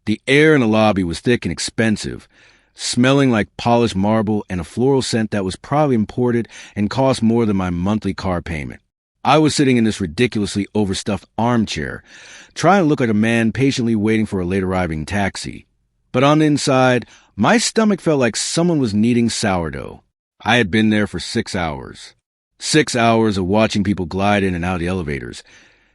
The air in the lobby was thick and expensive, smelling like polished marble and a floral scent that was probably imported and cost more than my monthly car payment. I was sitting in this ridiculously overstuffed armchair, trying to look like a man patiently waiting for a late-arriving taxi. But on the inside, my stomach felt like someone was kneading sourdough. I had been there for 6 hours. 6 hours of watching people glide in and out of the elevators,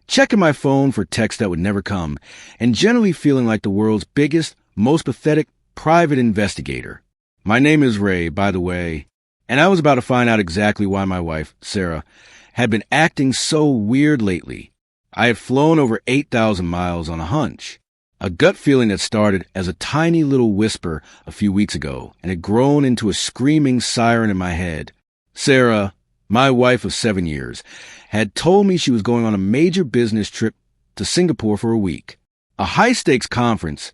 checking my phone for texts that would never come, and generally feeling like the world's biggest, most pathetic private investigator. My name is Ray, by the way, and I was about to find out exactly why my wife, Sarah, had been acting so weird lately. I had flown over 8,000 miles on a hunch, a gut feeling that started as a tiny little whisper a few weeks ago and had grown into a screaming siren in my head. Sarah, my wife of 7 years, had told me she was going on a major business trip to Singapore for a week. A high-stakes conference,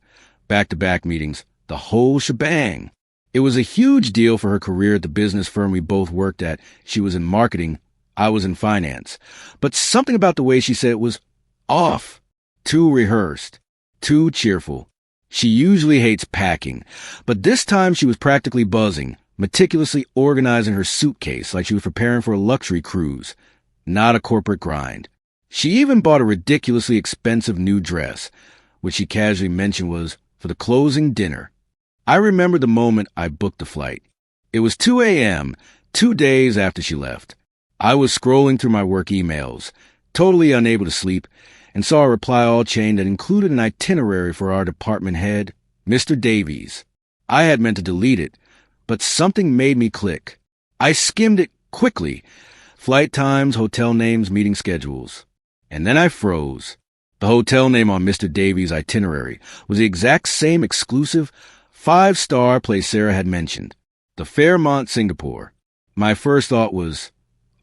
back-to-back meetings, the whole shebang. It was a huge deal for her career at the business firm we both worked at. She was in marketing, I was in finance. But something about the way she said it was off, too rehearsed, too cheerful. She usually hates packing, but this time she was practically buzzing, meticulously organizing her suitcase like she was preparing for a luxury cruise, not a corporate grind. She even bought a ridiculously expensive new dress, which she casually mentioned was for the closing dinner. I remember the moment I booked the flight. It was 2 a.m., 2 days after she left. I was scrolling through my work emails, totally unable to sleep, and saw a reply all chain that included an itinerary for our department head, Mr. Davies. I had meant to delete it, but something made me click. I skimmed it quickly. Flight times, hotel names, meeting schedules. And then I froze. The hotel name on Mr. Davies' itinerary was the exact same exclusive 5-star place Sarah had mentioned, the Fairmont, Singapore. My first thought was,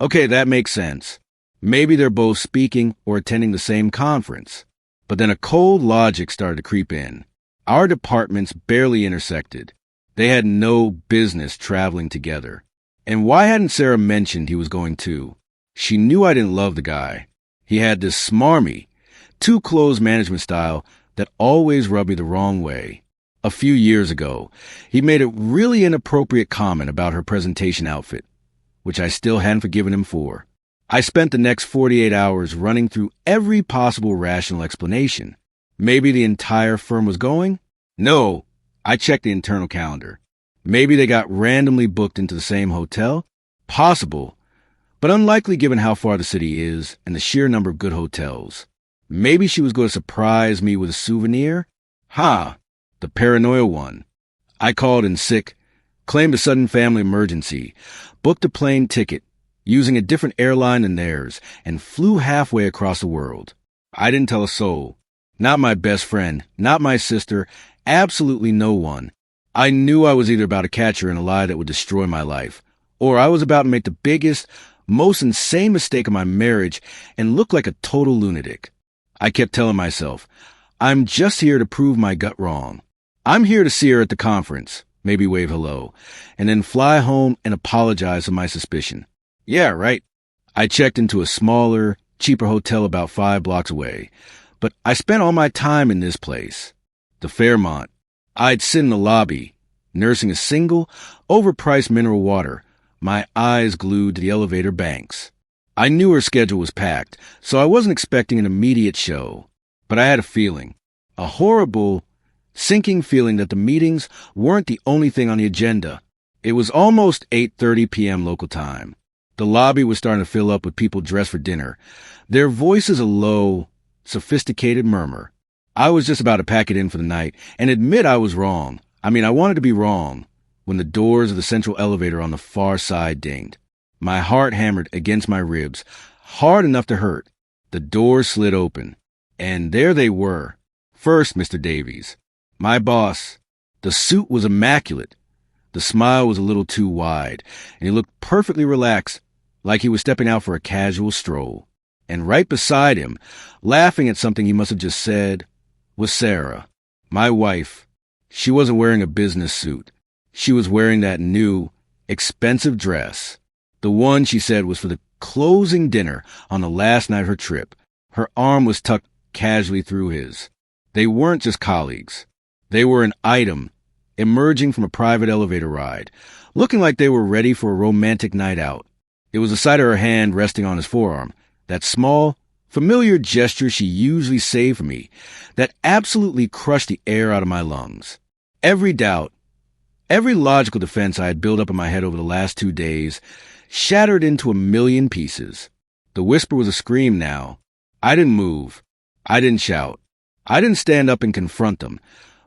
okay, that makes sense. Maybe they're both speaking or attending the same conference. But then a cold logic started to creep in. Our departments barely intersected. They had no business traveling together. And why hadn't Sarah mentioned he was going too? She knew I didn't love the guy. He had this smarmy, too close management style that always rubbed me the wrong way. A few years ago, he made a really inappropriate comment about her presentation outfit, which I still hadn't forgiven him for. I spent the next 48 hours running through every possible rational explanation. Maybe the entire firm was going? No, I checked the internal calendar. Maybe they got randomly booked into the same hotel? Possible, but unlikely given how far the city is and the sheer number of good hotels. Maybe she was going to surprise me with a souvenir? The paranoia one. I called in sick, claimed a sudden family emergency, booked a plane ticket, using a different airline than theirs, and flew halfway across the world. I didn't tell a soul. Not my best friend, not my sister, absolutely no one. I knew I was either about to catch her in a lie that would destroy my life, or I was about to make the biggest, most insane mistake of my marriage and look like a total lunatic. I kept telling myself, I'm just here to prove my gut wrong. I'm here to see her at the conference, maybe wave hello, and then fly home and apologize for my suspicion. Yeah, right. I checked into a smaller, cheaper hotel about 5 blocks away, but I spent all my time in this place, the Fairmont. I'd sit in the lobby, nursing a single, overpriced mineral water, my eyes glued to the elevator banks. I knew her schedule was packed, so I wasn't expecting an immediate show, but I had a feeling, a horrible, sinking feeling that the meetings weren't the only thing on the agenda. It was almost 8:30 p.m. local time. The lobby was starting to fill up with people dressed for dinner, their voices a low, sophisticated murmur. I was just about to pack it in for the night and admit I was wrong. I wanted to be wrong, when the doors of the central elevator on the far side dinged. My heart hammered against my ribs, hard enough to hurt. The doors slid open, and there they were. First, Mr. Davies, my boss. The suit was immaculate. The smile was a little too wide, and he looked perfectly relaxed, like he was stepping out for a casual stroll. And right beside him, laughing at something he must have just said, was Sarah, my wife. She wasn't wearing a business suit. She was wearing that new, expensive dress. The one she said was for the closing dinner on the last night of her trip. Her arm was tucked casually through his. They weren't just colleagues. They were an item, emerging from a private elevator ride, looking like they were ready for a romantic night out. It was the sight of her hand resting on his forearm, that small, familiar gesture she usually saved for me, that absolutely crushed the air out of my lungs. Every doubt, every logical defense I had built up in my head over the last 2 days shattered into a million pieces. The whisper was a scream now. I didn't move. I didn't shout. I didn't stand up and confront them,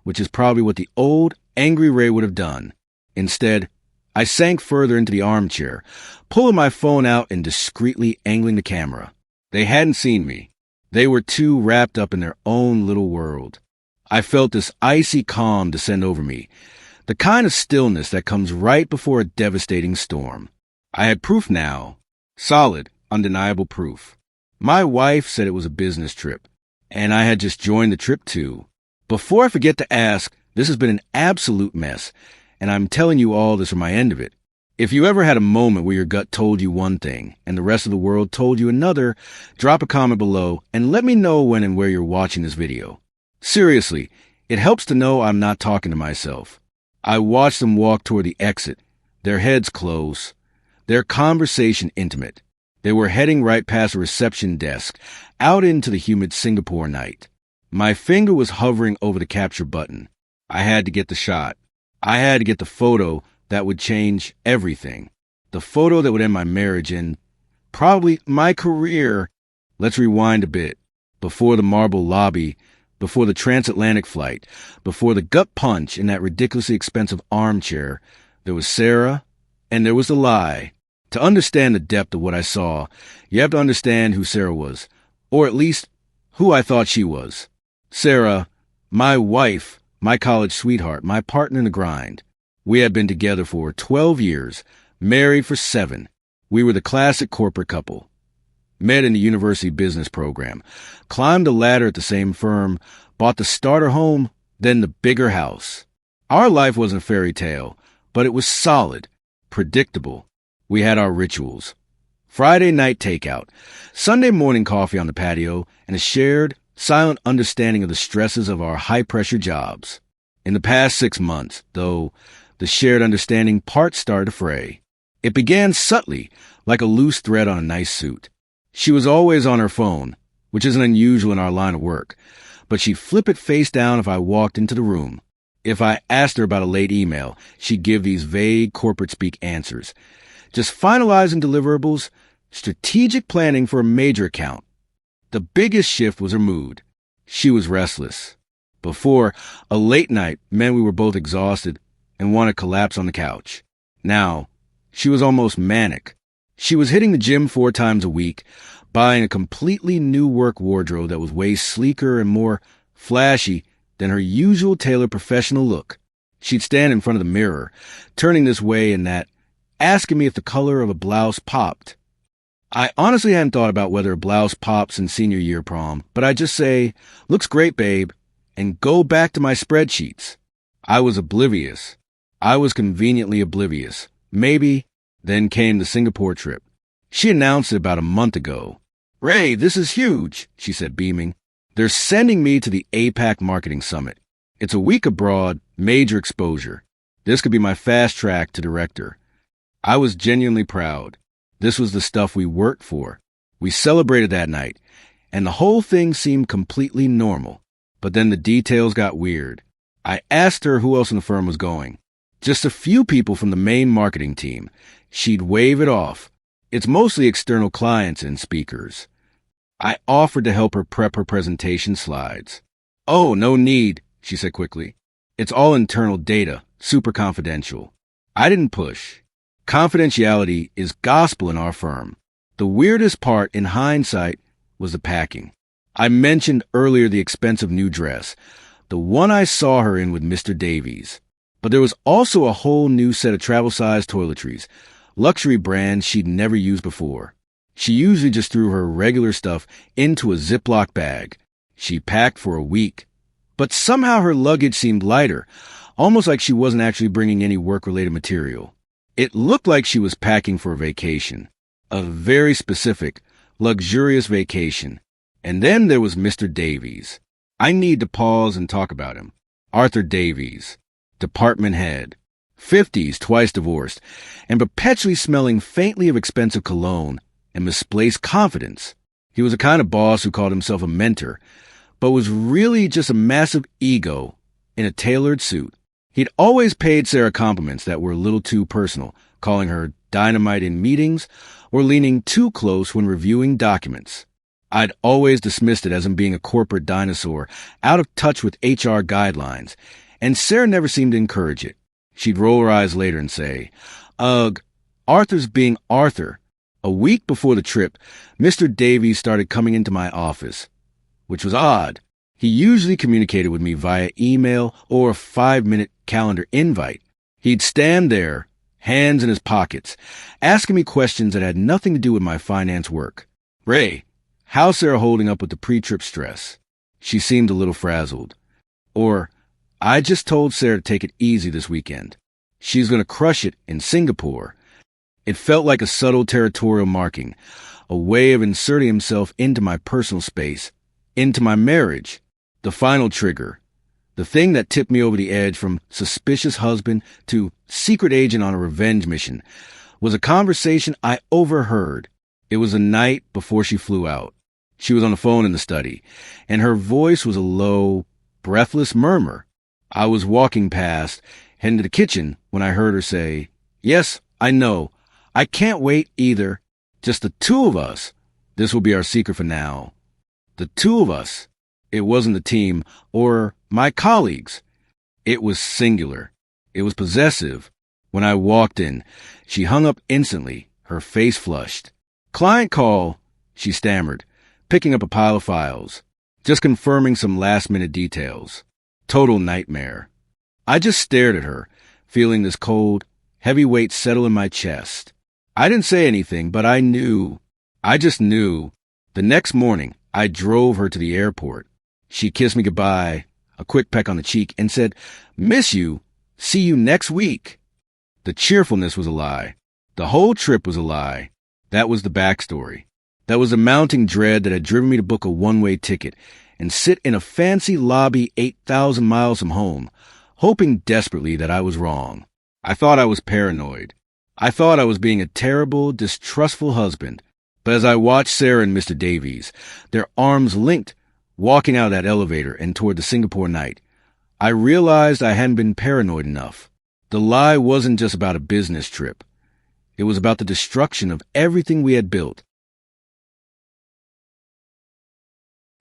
which is probably what the old, angry Ray would have done. Instead, I sank further into the armchair, pulling my phone out and discreetly angling the camera. They hadn't seen me. They were too wrapped up in their own little world. I felt this icy calm descend over me, the kind of stillness that comes right before a devastating storm. I had proof now. Solid, undeniable proof. My wife said it was a business trip, and I had just joined the trip too. Before I forget to ask, this has been an absolute mess, and I'm telling you all this from my end of it. If you ever had a moment where your gut told you one thing and the rest of the world told you another, drop a comment below and let me know when and where you're watching this video. Seriously, it helps to know I'm not talking to myself. I watched them walk toward the exit, their heads close, their conversation intimate. They were heading right past a reception desk, out into the humid Singapore night. My finger was hovering over the capture button. I had to get the shot. I had to get the photo that would change everything. The photo that would end my marriage and probably my career. Let's rewind a bit. Before the marble lobby, before the transatlantic flight, before the gut punch in that ridiculously expensive armchair, there was Sarah and there was the lie. To understand the depth of what I saw, you have to understand who Sarah was, or at least who I thought she was. Sarah, my wife, my college sweetheart, my partner in the grind. We had been together for 12 years, married for 7. We were the classic corporate couple. Met in the university business program, climbed the ladder at the same firm, bought the starter home, then the bigger house. Our life wasn't a fairy tale, but it was solid, predictable. We had our rituals. Friday night takeout, Sunday morning coffee on the patio, and a shared, silent understanding of the stresses of our high-pressure jobs. In the past 6 months, though, the shared understanding part started to fray. It began subtly, like a loose thread on a nice suit. She was always on her phone, which isn't unusual in our line of work, but she'd flip it face down if I walked into the room. If I asked her about a late email, she'd give these vague corporate-speak answers. Just finalizing deliverables, strategic planning for a major account. The biggest shift was her mood. She was restless. Before, a late night meant we were both exhausted and wanted to collapse on the couch. Now, she was almost manic. She was hitting the gym 4 times a week, buying a completely new work wardrobe that was way sleeker and more flashy than her usual tailored professional look. She'd stand in front of the mirror, turning this way and that, asking me if the color of a blouse popped. I honestly hadn't thought about whether a blouse pops in senior year prom, but I'd just say, "Looks great, babe," and go back to my spreadsheets. I was oblivious. I was conveniently oblivious. Maybe. Then came the Singapore trip. She announced it about a month ago. "Ray, this is huge," she said, beaming. "They're sending me to the APAC Marketing Summit. It's a week abroad, major exposure. This could be my fast track to director." I was genuinely proud. This was the stuff we worked for. We celebrated that night, and the whole thing seemed completely normal. But then the details got weird. I asked her who else in the firm was going. Just a few people from the main marketing team. She'd wave it off. It's mostly external clients and speakers. I offered to help her prep her presentation slides. "Oh, no need," she said quickly. "It's all internal data, super confidential." I didn't push. Confidentiality is gospel in our firm. The weirdest part, in hindsight, was the packing. I mentioned earlier the expensive new dress, the one I saw her in with Mr. Davies. But there was also a whole new set of travel-sized toiletries, luxury brands she'd never used before. She usually just threw her regular stuff into a Ziploc bag. She packed for a week. But somehow her luggage seemed lighter, almost like she wasn't actually bringing any work-related material. It looked like she was packing for a vacation, a very specific, luxurious vacation. And then there was Mr. Davies. I need to pause and talk about him. Arthur Davies, department head, 50s, twice divorced, and perpetually smelling faintly of expensive cologne and misplaced confidence. He was the kind of boss who called himself a mentor, but was really just a massive ego in a tailored suit. He'd always paid Sarah compliments that were a little too personal, calling her dynamite in meetings or leaning too close when reviewing documents. I'd always dismissed it as him being a corporate dinosaur, out of touch with HR guidelines, and Sarah never seemed to encourage it. She'd roll her eyes later and say, "Ugh, Arthur's being Arthur." A week before the trip, Mr. Davies started coming into my office, which was odd. He usually communicated with me via email or a 5-minute calendar invite. He'd stand there, hands in his pockets, asking me questions that had nothing to do with my finance work. "Ray, how's Sarah holding up with the pre-trip stress?" She seemed a little frazzled. Or, "I just told Sarah to take it easy this weekend. She's going to crush it in Singapore." It felt like a subtle territorial marking, a way of inserting himself into my personal space, into my marriage. The final trigger, the thing that tipped me over the edge from suspicious husband to secret agent on a revenge mission, was a conversation I overheard. It was the night before she flew out. She was on the phone in the study, and her voice was a low, breathless murmur. I was walking past, heading to the kitchen, when I heard her say, "Yes, I know. I can't wait either. Just the two of us. This will be our secret for now." The two of us. It wasn't the team or my colleagues. It was singular. It was possessive. When I walked in, she hung up instantly, her face flushed. "Client call," she stammered, picking up a pile of files, just confirming some last-minute details. Total nightmare. I just stared at her, feeling this cold, heavy weight settle in my chest. I didn't say anything, but I knew. I just knew. The next morning, I drove her to the airport. She kissed me goodbye, a quick peck on the cheek, and said, "Miss you. See you next week." The cheerfulness was a lie. The whole trip was a lie. That was the backstory. That was the mounting dread that had driven me to book a one-way ticket and sit in a fancy lobby 8,000 miles from home, hoping desperately that I was wrong. I thought I was paranoid. I thought I was being a terrible, distrustful husband. But as I watched Sarah and Mr. Davies, their arms linked, walking out of that elevator and toward the Singapore night, I realized I hadn't been paranoid enough. The lie wasn't just about a business trip. It was about the destruction of everything we had built.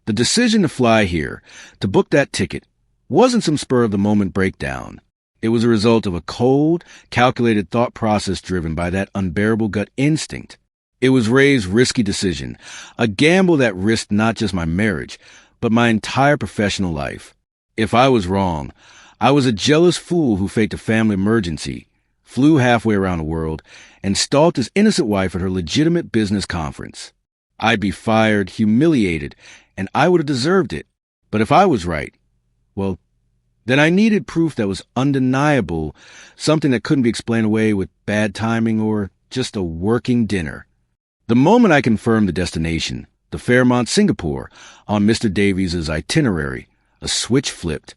The decision to fly here, to book that ticket, wasn't some spur-of-the-moment breakdown. It was a result of a cold, calculated thought process driven by that unbearable gut instinct. It was Ray's risky decision, a gamble that risked not just my marriage, but my entire professional life. If I was wrong, I was a jealous fool who faked a family emergency, flew halfway around the world, and stalked his innocent wife at her legitimate business conference. I'd be fired, humiliated, and I would have deserved it. But if I was right, well, then I needed proof that was undeniable, something that couldn't be explained away with bad timing or just a working dinner. The moment I confirmed the destination, the Fairmont, Singapore, on Mr. Davies' itinerary, a switch flipped.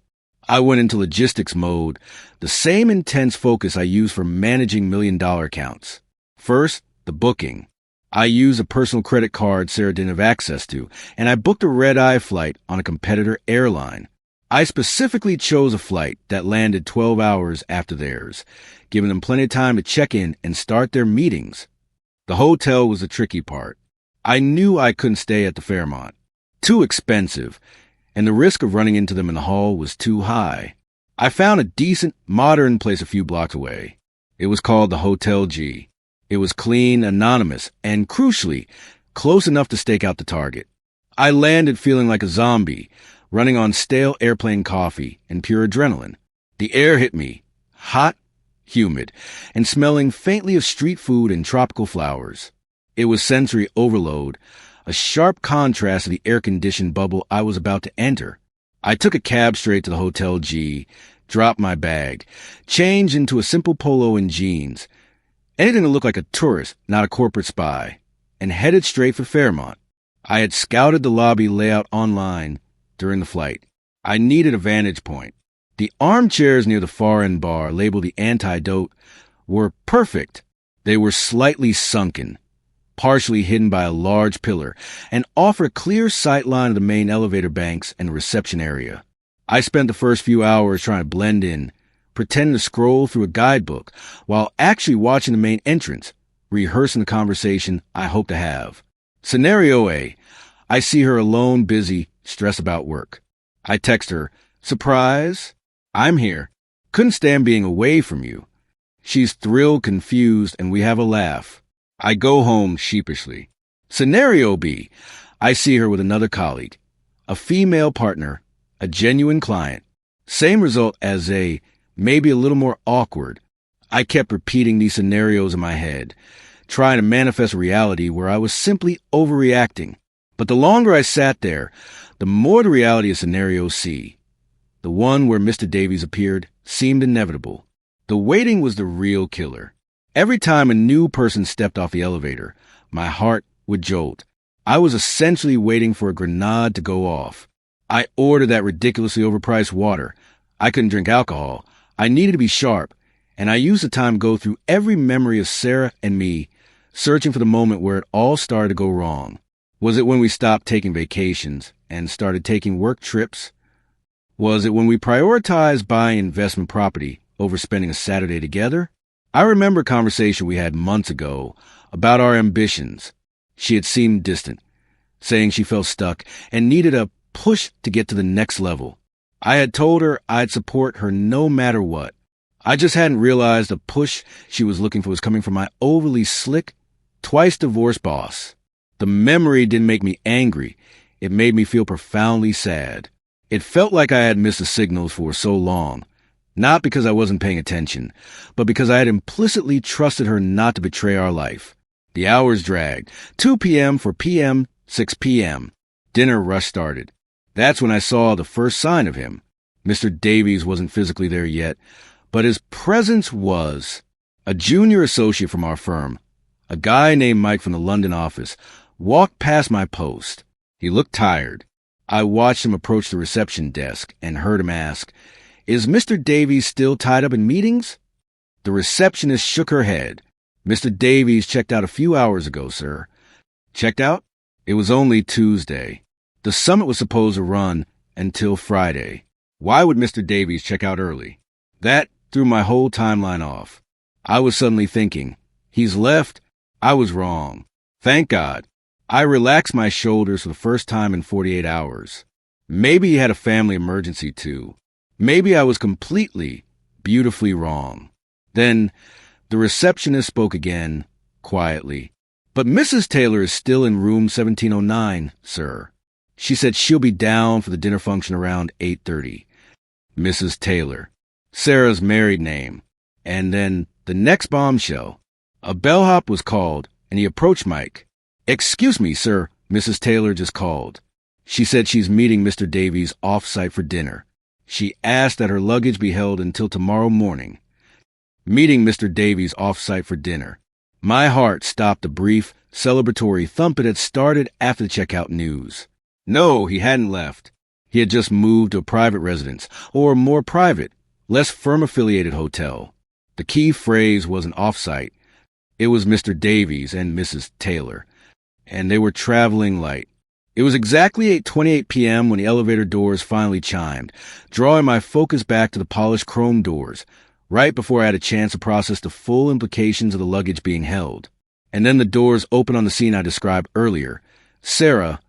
I went into logistics mode, the same intense focus I use for managing million-dollar accounts. First, the booking. I used a personal credit card Sarah didn't have access to, and I booked a red-eye flight on a competitor airline. I specifically chose a flight that landed 12 hours after theirs, giving them plenty of time to check in and start their meetings. The hotel was the tricky part. I knew I couldn't stay at the Fairmont. Too expensive, and the risk of running into them in the hall was too high. I found a decent, modern place a few blocks away. It was called the Hotel G. It was clean, anonymous, and crucially, close enough to stake out the target. I landed feeling like a zombie, running on stale airplane coffee and pure adrenaline. The air hit me, hot, humid, and smelling faintly of street food and tropical flowers. It was sensory overload, a sharp contrast to the air-conditioned bubble I was about to enter. I took a cab straight to the Hotel G, dropped my bag, changed into a simple polo and jeans, anything to look like a tourist, not a corporate spy, and headed straight for Fairmont. I had scouted the lobby layout online during the flight. I needed a vantage point. The armchairs near the far end bar, labeled the antidote, were perfect. They were slightly sunken, partially hidden by a large pillar, and offered a clear sight line of the main elevator banks and the reception area. I spent the first few hours trying to blend in, pretending to scroll through a guidebook, while actually watching the main entrance, rehearsing the conversation I hope to have. Scenario A. I see her alone, busy, stressed about work. I text her, "Surprise, I'm here. Couldn't stand being away from you." She's thrilled, confused, and we have a laugh. I go home sheepishly. Scenario B. I see her with another colleague, a female partner, a genuine client. Same result as A, maybe a little more awkward. I kept repeating these scenarios in my head, trying to manifest a reality where I was simply overreacting. But the longer I sat there, the more the reality of scenario C, the one where Mr. Davies appeared, seemed inevitable. The waiting was the real killer. Every time a new person stepped off the elevator, my heart would jolt. I was essentially waiting for a grenade to go off. I ordered that ridiculously overpriced water. I couldn't drink alcohol. I needed to be sharp, and I used the time to go through every memory of Sarah and me, searching for the moment where it all started to go wrong. Was it when we stopped taking vacations and started taking work trips? Was it when we prioritized buying investment property over spending a Saturday together? I remember a conversation we had months ago about our ambitions. She had seemed distant, saying she felt stuck and needed a push to get to the next level. I had told her I'd support her no matter what. I just hadn't realized the push she was looking for was coming from my overly slick, twice-divorced boss. The memory didn't make me angry. It made me feel profoundly sad. It felt like I had missed the signals for so long, not because I wasn't paying attention, but because I had implicitly trusted her not to betray our life. The hours dragged. 2 p.m. for p.m., 6 p.m. Dinner rush started. That's when I saw the first sign of him. Mr. Davies wasn't physically there yet, but his presence was. A junior associate from our firm, a guy named Mike from the London office, walked past my post. He looked tired. I watched him approach the reception desk and heard him ask, "Is Mr. Davies still tied up in meetings?" The receptionist shook her head. "Mr. Davies checked out a few hours ago, sir." Checked out? It was only Tuesday. The summit was supposed to run until Friday. Why would Mr. Davies check out early? That threw my whole timeline off. I was suddenly thinking, he's left? I was wrong. Thank God. I relaxed my shoulders for the first time in 48 hours. Maybe he had a family emergency too. Maybe I was completely, beautifully wrong. Then the receptionist spoke again, quietly. "But Mrs. Taylor is still in room 1709, sir. She said she'll be down for the dinner function around 8:30. Mrs. Taylor. Sarah's married name. And then the next bombshell. A bellhop was called, and he approached Mike. "Excuse me, sir, Mrs. Taylor just called. She said she's meeting Mr. Davies off-site for dinner. She asked that her luggage be held until tomorrow morning." Meeting Mr. Davies off-site for dinner. My heart stopped the brief, celebratory thump it had started after the checkout news. No, he hadn't left. He had just moved to a private residence, or more private, less firm-affiliated hotel. The key phrase wasn't off-site. It was Mr. Davies and Mrs. Taylor, and they were traveling light. It was exactly 8:28 p.m. when the elevator doors finally chimed, drawing my focus back to the polished chrome doors, right before I had a chance to process the full implications of the luggage being held. And then the doors opened on the scene I described earlier. Sarah,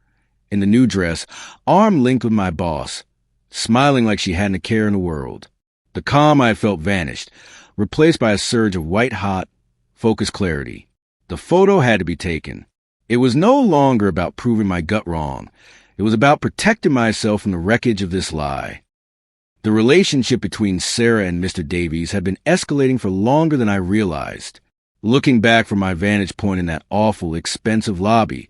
in the new dress, arm linked with my boss, smiling like she hadn't a care in the world. The calm I had felt vanished, replaced by a surge of white-hot, focused clarity. The photo had to be taken. It was no longer about proving my gut wrong. It was about protecting myself from the wreckage of this lie. The relationship between Sarah and Mr. Davies had been escalating for longer than I realized. Looking back from my vantage point in that awful, expensive lobby,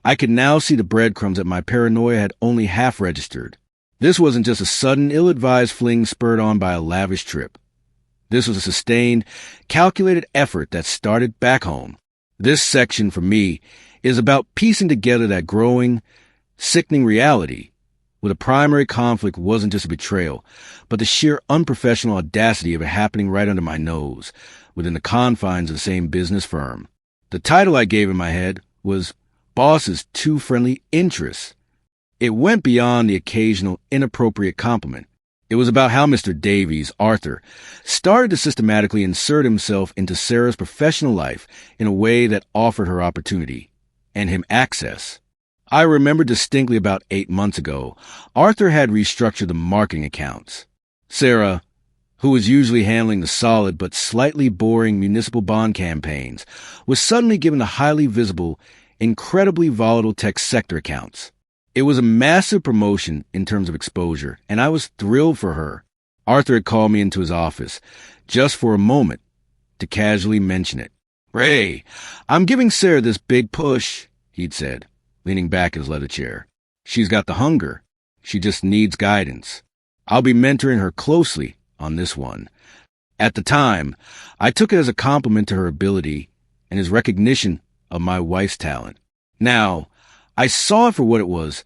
I could now see the breadcrumbs that my paranoia had only half registered. This wasn't just a sudden, ill-advised fling spurred on by a lavish trip. This was a sustained, calculated effort that started back home. This section, for me, is about piecing together that growing, sickening reality where the primary conflict wasn't just a betrayal, but the sheer unprofessional audacity of it happening right under my nose, within the confines of the same business firm. The title I gave in my head was Boss's Too Friendly Interests. It went beyond the occasional inappropriate compliment. It was about how Mr. Davies, Arthur, started to systematically insert himself into Sarah's professional life in a way that offered her opportunity, and him access. I remember distinctly about 8 months ago, Arthur had restructured the marketing accounts. Sarah, who was usually handling the solid but slightly boring municipal bond campaigns, was suddenly given the highly visible, incredibly volatile tech sector accounts. It was a massive promotion in terms of exposure, and I was thrilled for her. Arthur had called me into his office, just for a moment, to casually mention it. "Ray, I'm giving Sarah this big push," he'd said, leaning back in his leather chair. "She's got the hunger. She just needs guidance. I'll be mentoring her closely on this one." At the time, I took it as a compliment to her ability and his recognition of my wife's talent. Now, I saw it for what it was,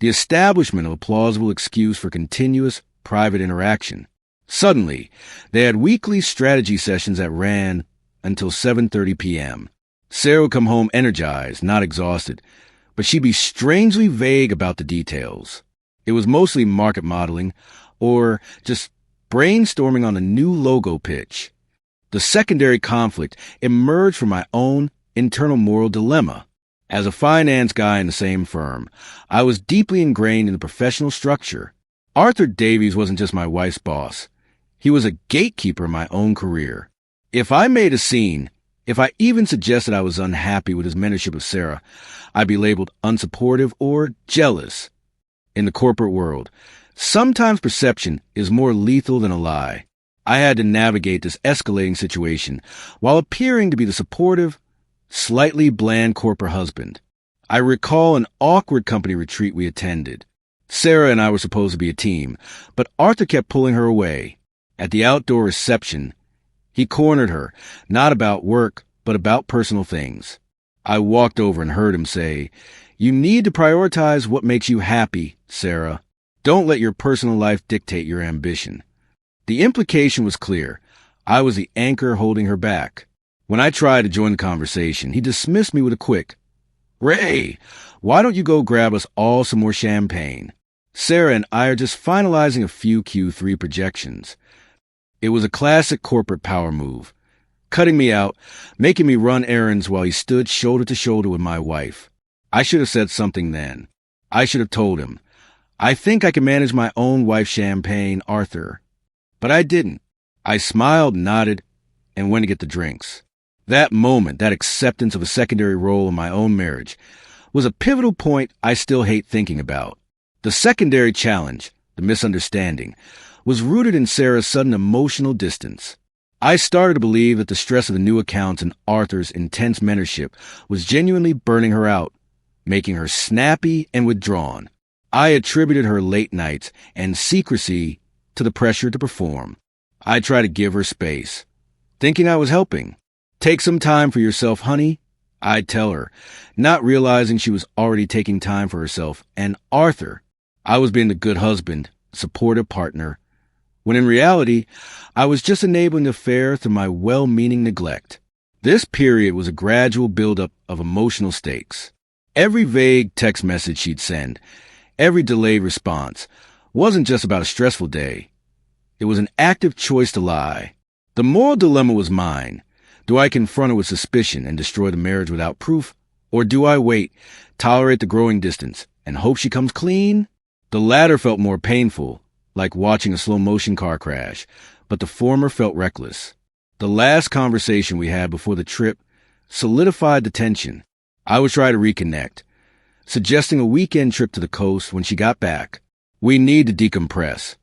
the establishment of a plausible excuse for continuous private interaction. Suddenly, they had weekly strategy sessions that ran until 7:30 p.m. Sarah would come home energized, not exhausted, but she'd be strangely vague about the details. It was mostly market modeling or just brainstorming on a new logo pitch. The secondary conflict emerged from my own internal moral dilemma. As a finance guy in the same firm, I was deeply ingrained in the professional structure. Arthur Davies wasn't just my wife's boss. He was a gatekeeper in my own career. If I made a scene, if I even suggested I was unhappy with his mentorship of Sarah, I'd be labeled unsupportive or jealous. In the corporate world, sometimes perception is more lethal than a lie. I had to navigate this escalating situation while appearing to be the supportive, slightly bland corporate husband. I recall an awkward company retreat we attended. Sarah and I were supposed to be a team, but Arthur kept pulling her away. At the outdoor reception, he cornered her, not about work, but about personal things. I walked over and heard him say, "You need to prioritize what makes you happy, Sarah. Don't let your personal life dictate your ambition." The implication was clear. I was the anchor holding her back. When I tried to join the conversation, he dismissed me with a quick, "Ray, why don't you go grab us all some more champagne? Sarah and I are just finalizing a few Q3 projections." It was a classic corporate power move, cutting me out, making me run errands while he stood shoulder to shoulder with my wife. I should have said something then. I should have told him, "I think I can manage my own wife's champagne, Arthur." But I didn't. I smiled, nodded, and went to get the drinks. That moment, that acceptance of a secondary role in my own marriage, was a pivotal point I still hate thinking about. The secondary challenge, the misunderstanding, was rooted in Sarah's sudden emotional distance. I started to believe that the stress of the new accounts and Arthur's intense mentorship was genuinely burning her out, making her snappy and withdrawn. I attributed her late nights and secrecy to the pressure to perform. I tried to give her space, thinking I was helping. "Take some time for yourself, honey," I'd tell her, not realizing she was already taking time for herself and Arthur. I was being the good husband, supportive partner, when in reality, I was just enabling the affair through my well-meaning neglect. This period was a gradual buildup of emotional stakes. Every vague text message she'd send, every delayed response, wasn't just about a stressful day. It was an active choice to lie. The moral dilemma was mine. Do I confront her with suspicion and destroy the marriage without proof? Or do I wait, tolerate the growing distance, and hope she comes clean? The latter felt more painful, like watching a slow-motion car crash, but the former felt reckless. The last conversation we had before the trip solidified the tension. I was trying to reconnect, suggesting a weekend trip to the coast when she got back. "We need to decompress,"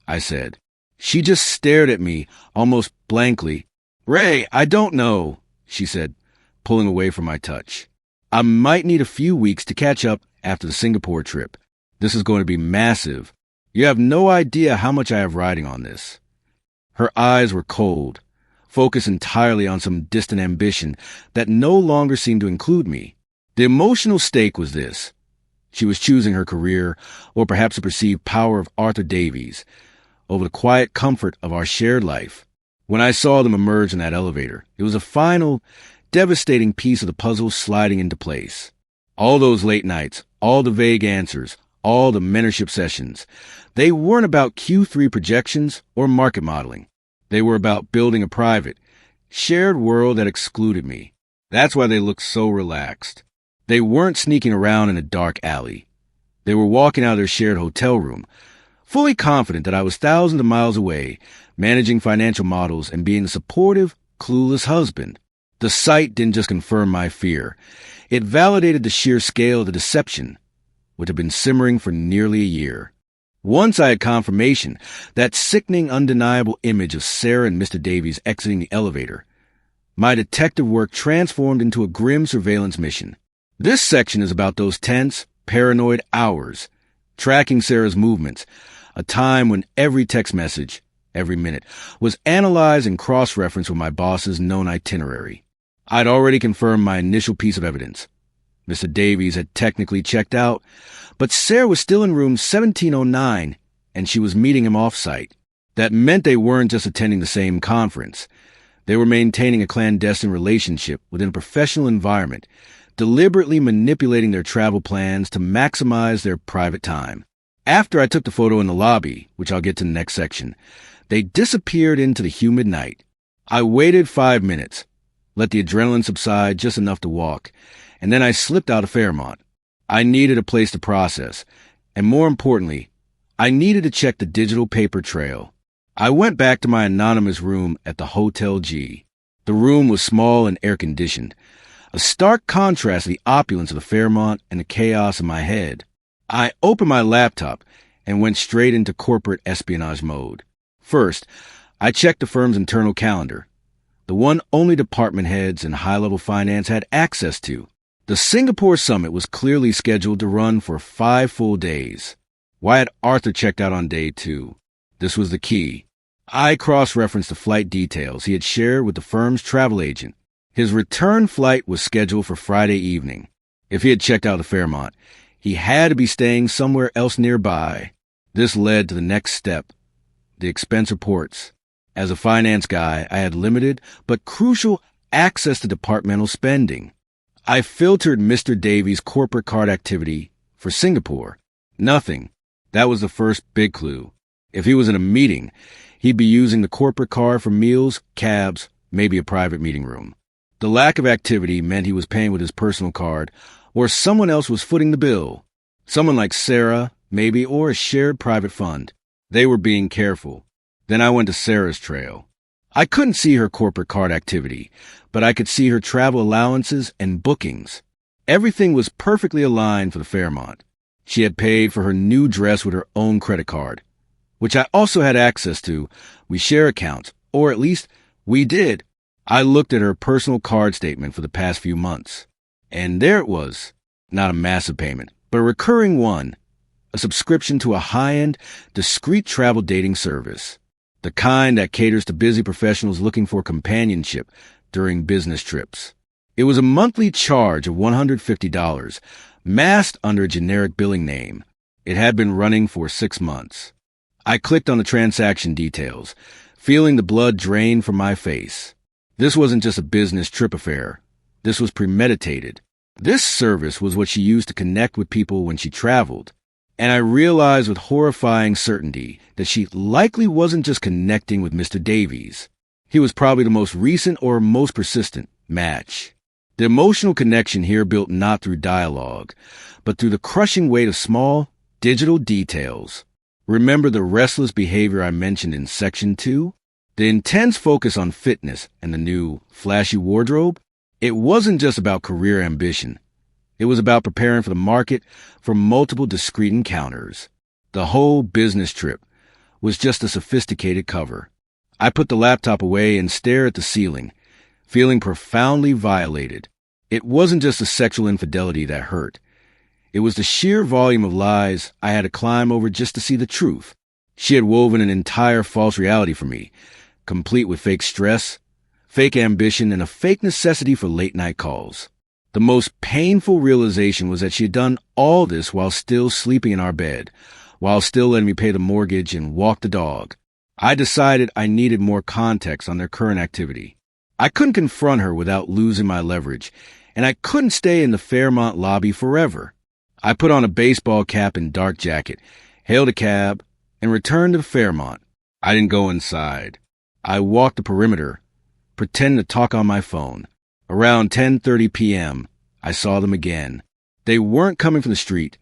I said. She just stared at me, almost blankly. "Ray, I don't know," she said, pulling away from my touch. "I might need a few weeks to catch up after the Singapore trip. This is going to be massive. You have no idea how much I have riding on this." Her eyes were cold, focused entirely on some distant ambition that no longer seemed to include me. The emotional stake was this. She was choosing her career, or perhaps the perceived power of Arthur Davies, over the quiet comfort of our shared life. When I saw them emerge in that elevator, it was a final, devastating piece of the puzzle sliding into place. All those late nights, all the vague answers, all the mentorship sessions, they weren't about Q3 projections or market modeling. They were about building a private, shared world that excluded me. That's why they looked so relaxed. They weren't sneaking around in a dark alley. They were walking out of their shared hotel room, fully confident that I was thousands of miles away, managing financial models and being a supportive, clueless husband. The sight didn't just confirm my fear. It validated the sheer scale of the deception, which had been simmering for nearly a year. Once I had confirmation, that sickening, undeniable image of Sarah and Mr. Davies exiting the elevator, my detective work transformed into a grim surveillance mission. This section is about those tense, paranoid hours, tracking Sarah's movements, a time when every text message, every minute, was analyzed and cross-referenced with my boss's known itinerary. I'd already confirmed my initial piece of evidence. Mr. Davies had technically checked out, but Sarah was still in room 1709, and she was meeting him off-site. That meant they weren't just attending the same conference. They were maintaining a clandestine relationship within a professional environment, deliberately manipulating their travel plans to maximize their private time. After I took the photo in the lobby, which I'll get to in the next section, they disappeared into the humid night. I waited 5 minutes, let the adrenaline subside just enough to walk, and then I slipped out of Fairmont. I needed a place to process, and more importantly, I needed to check the digital paper trail. I went back to my anonymous room at the Hotel G. The room was small and air-conditioned, a stark contrast to the opulence of the Fairmont and the chaos in my head. I opened my laptop and went straight into corporate espionage mode. First, I checked the firm's internal calendar, the one only department heads and high-level finance had access to. The Singapore summit was clearly scheduled to run for 5 full days. Why had Arthur checked out on day 2? This was the key. I cross-referenced the flight details he had shared with the firm's travel agent. His return flight was scheduled for Friday evening. If he had checked out the Fairmont, he had to be staying somewhere else nearby. This led to the next step, the expense reports. As a finance guy, I had limited but crucial access to departmental spending. I filtered Mr. Davies' corporate card activity for Singapore. Nothing. That was the first big clue. If he was in a meeting, he'd be using the corporate card for meals, cabs, maybe a private meeting room. The lack of activity meant he was paying with his personal card, or someone else was footing the bill. Someone like Sarah, maybe, or a shared private fund. They were being careful. Then I went to Sarah's trail. I couldn't see her corporate card activity, but I could see her travel allowances and bookings. Everything was perfectly aligned for the Fairmont. She had paid for her new dress with her own credit card, which I also had access to. We share accounts, or at least we did. I looked at her personal card statement for the past few months, and there it was. Not a massive payment, but a recurring one. A subscription to a high-end, discreet travel dating service. The kind that caters to busy professionals looking for companionship during business trips. It was a monthly charge of $150, masked under a generic billing name. It had been running for 6 months. I clicked on the transaction details, feeling the blood drain from my face. This wasn't just a business trip affair. This was premeditated. This service was what she used to connect with people when she traveled. And I realized with horrifying certainty that she likely wasn't just connecting with Mr. Davies. He was probably the most recent or most persistent match. The emotional connection here built not through dialogue, but through the crushing weight of small, digital details. Remember the restless behavior I mentioned in Section 2? The intense focus on fitness and the new, flashy wardrobe? It wasn't just about career ambition. It was about preparing for the market for multiple discrete encounters. The whole business trip was just a sophisticated cover. I put the laptop away and stared at the ceiling, feeling profoundly violated. It wasn't just the sexual infidelity that hurt. It was the sheer volume of lies I had to climb over just to see the truth. She had woven an entire false reality for me, complete with fake stress, fake ambition, and a fake necessity for late-night calls. The most painful realization was that she had done all this while still sleeping in our bed, while still letting me pay the mortgage and walk the dog. I decided I needed more context on their current activity. I couldn't confront her without losing my leverage, and I couldn't stay in the Fairmont lobby forever. I put on a baseball cap and dark jacket, hailed a cab, and returned to the Fairmont. I didn't go inside. I walked the perimeter, pretending to talk on my phone. Around 10:30 p.m., I saw them again. They weren't coming from the street.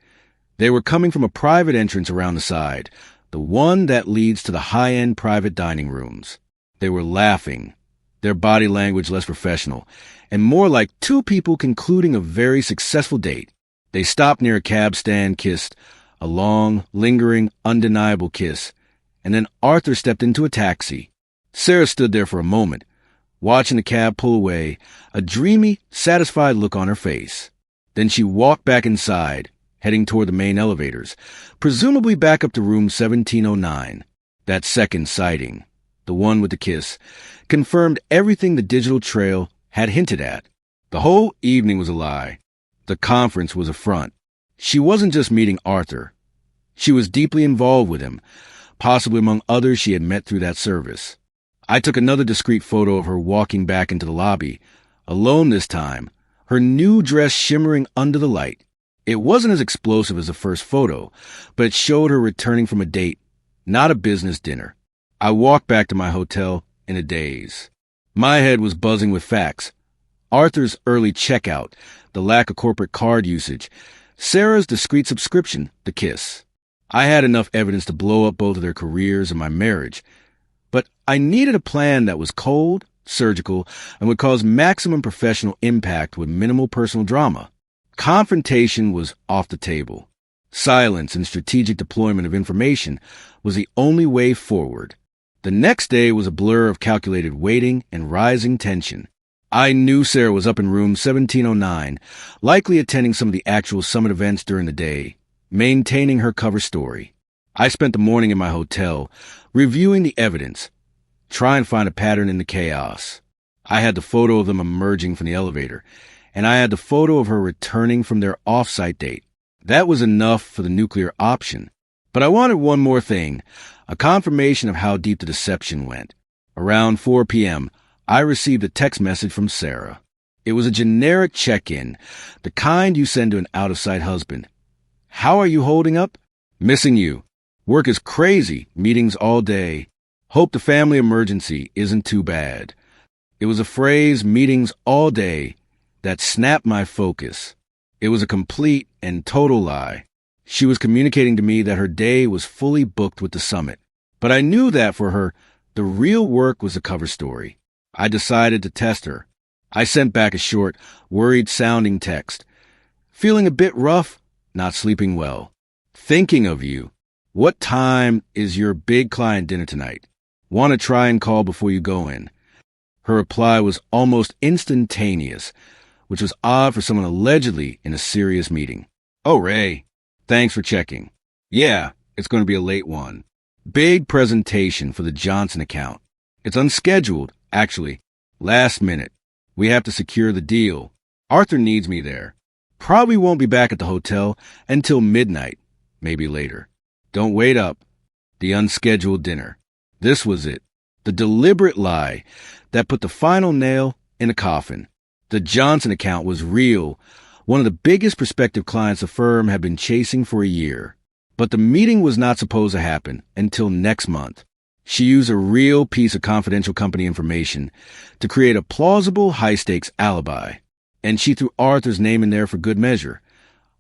They were coming from a private entrance around the side, the one that leads to the high-end private dining rooms. They were laughing, their body language less professional, and more like two people concluding a very successful date. They stopped near a cab stand, kissed, a long, lingering, undeniable kiss, and then Arthur stepped into a taxi. Sarah stood there for a moment, watching the cab pull away, a dreamy, satisfied look on her face. Then she walked back inside, heading toward the main elevators, presumably back up to room 1709. That second sighting, the one with the kiss, confirmed everything the digital trail had hinted at. The whole evening was a lie. The conference was a front. She wasn't just meeting Arthur. She was deeply involved with him, possibly among others she had met through that service. I took another discreet photo of her walking back into the lobby, alone this time, her new dress shimmering under the light. It wasn't as explosive as the first photo, but it showed her returning from a date, not a business dinner. I walked back to my hotel in a daze. My head was buzzing with facts. Arthur's early checkout, the lack of corporate card usage, Sarah's discreet subscription, the kiss. I had enough evidence to blow up both of their careers and my marriage, but I needed a plan that was cold, surgical, and would cause maximum professional impact with minimal personal drama. Confrontation was off the table. Silence and strategic deployment of information was the only way forward. The next day was a blur of calculated waiting and rising tension. I knew Sarah was up in room 1709, likely attending some of the actual summit events during the day, maintaining her cover story. I spent the morning in my hotel, reviewing the evidence, trying to find a pattern in the chaos. I had the photo of them emerging from the elevator, and I had the photo of her returning from their off-site date. That was enough for the nuclear option. But I wanted one more thing, a confirmation of how deep the deception went. Around 4 p.m., I received a text message from Sarah. It was a generic check-in, the kind you send to an out-of-sight husband. How are you holding up? Missing you. Work is crazy, meetings all day. Hope the family emergency isn't too bad. It was a phrase, meetings all day, that snapped my focus. It was a complete and total lie. She was communicating to me that her day was fully booked with the summit. But I knew that for her, the real work was the cover story. I decided to test her. I sent back a short, worried-sounding text. Feeling a bit rough, not sleeping well. Thinking of you. What time is your big client dinner tonight? Want to try and call before you go in? Her reply was almost instantaneous, which was odd for someone allegedly in a serious meeting. Oh, Ray, thanks for checking. Yeah, it's going to be a late one. Big presentation for the Johnson account. It's unscheduled, actually. Last minute. We have to secure the deal. Arthur needs me there. Probably won't be back at the hotel until midnight, maybe later. Don't wait up. The unscheduled dinner. This was it. The deliberate lie that put the final nail in the coffin. The Johnson account was real, one of the biggest prospective clients the firm had been chasing for a year. But the meeting was not supposed to happen until next month. She used a real piece of confidential company information to create a plausible high-stakes alibi. And she threw Arthur's name in there for good measure.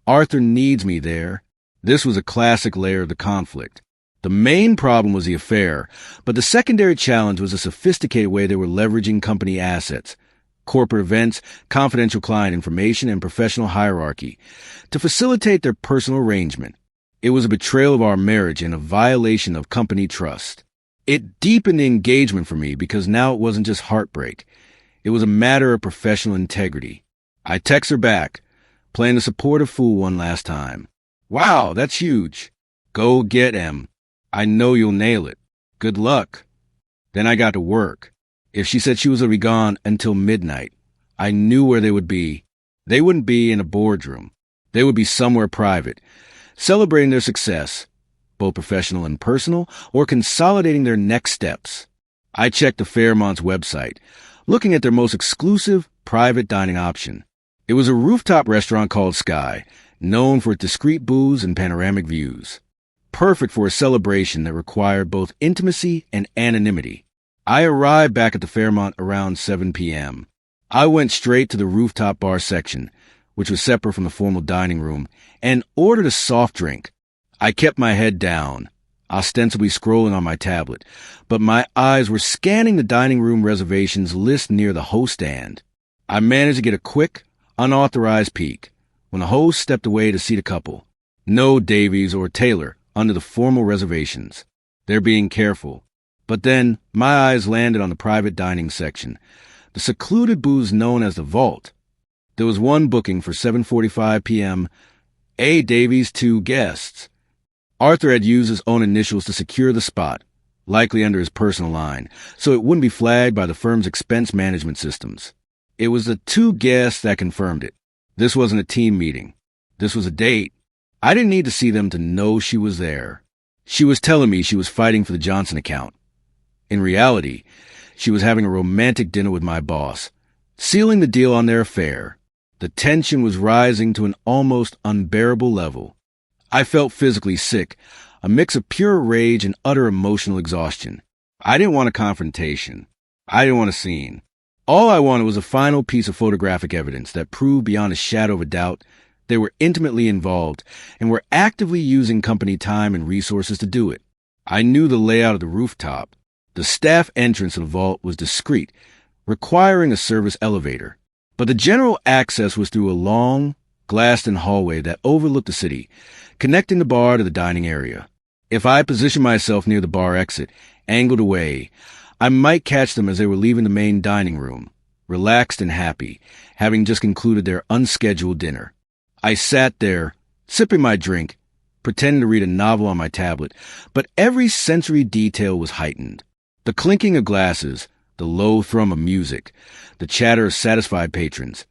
Arthur needs me there. This was a classic layer of the conflict. The main problem was the affair, but the secondary challenge was a sophisticated way they were leveraging company assets, corporate events, confidential client information, and professional hierarchy to facilitate their personal arrangement. It was a betrayal of our marriage and a violation of company trust. It deepened the engagement for me because now it wasn't just heartbreak. It was a matter of professional integrity. I text her back, playing the supportive fool one last time. Wow, that's huge. Go get him. I know you'll nail it. Good luck. Then I got to work. If she said she was going to be gone until midnight, I knew where they would be. They wouldn't be in a boardroom. They would be somewhere private, celebrating their success, both professional and personal, or consolidating their next steps. I checked the Fairmont's website, looking at their most exclusive private dining option. It was a rooftop restaurant called Sky, known for its discreet booths and panoramic views. Perfect for a celebration that required both intimacy and anonymity. I arrived back at the Fairmont around 7 p.m. I went straight to the rooftop bar section, which was separate from the formal dining room, and ordered a soft drink. I kept my head down, ostensibly scrolling on my tablet, but my eyes were scanning the dining room reservations list near the host stand. I managed to get a quick, unauthorized peek when the host stepped away to seat a couple. No Davies or Taylor under the formal reservations. They're being careful. But then my eyes landed on the private dining section, the secluded booths known as the Vault. There was one booking for 7:45 p.m. A. Davies, 2 guests. Arthur had used his own initials to secure the spot, likely under his personal line, so it wouldn't be flagged by the firm's expense management systems. It was the 2 guests that confirmed it. This wasn't a team meeting. This was a date. I didn't need to see them to know she was there. She was telling me she was fighting for the Johnson account. In reality, she was having a romantic dinner with my boss, sealing the deal on their affair. The tension was rising to an almost unbearable level. I felt physically sick, a mix of pure rage and utter emotional exhaustion. I didn't want a confrontation. I didn't want a scene. All I wanted was a final piece of photographic evidence that proved beyond a shadow of a doubt they were intimately involved and were actively using company time and resources to do it. I knew the layout of the rooftop. The staff entrance to the vault was discreet, requiring a service elevator. But the general access was through a long, glassed-in hallway that overlooked the city, connecting the bar to the dining area. If I positioned myself near the bar exit, angled away, I might catch them as they were leaving the main dining room, relaxed and happy, having just concluded their unscheduled dinner. I sat there, sipping my drink, pretending to read a novel on my tablet, but every sensory detail was heightened. The clinking of glasses, the low thrum of music, the chatter of satisfied patrons.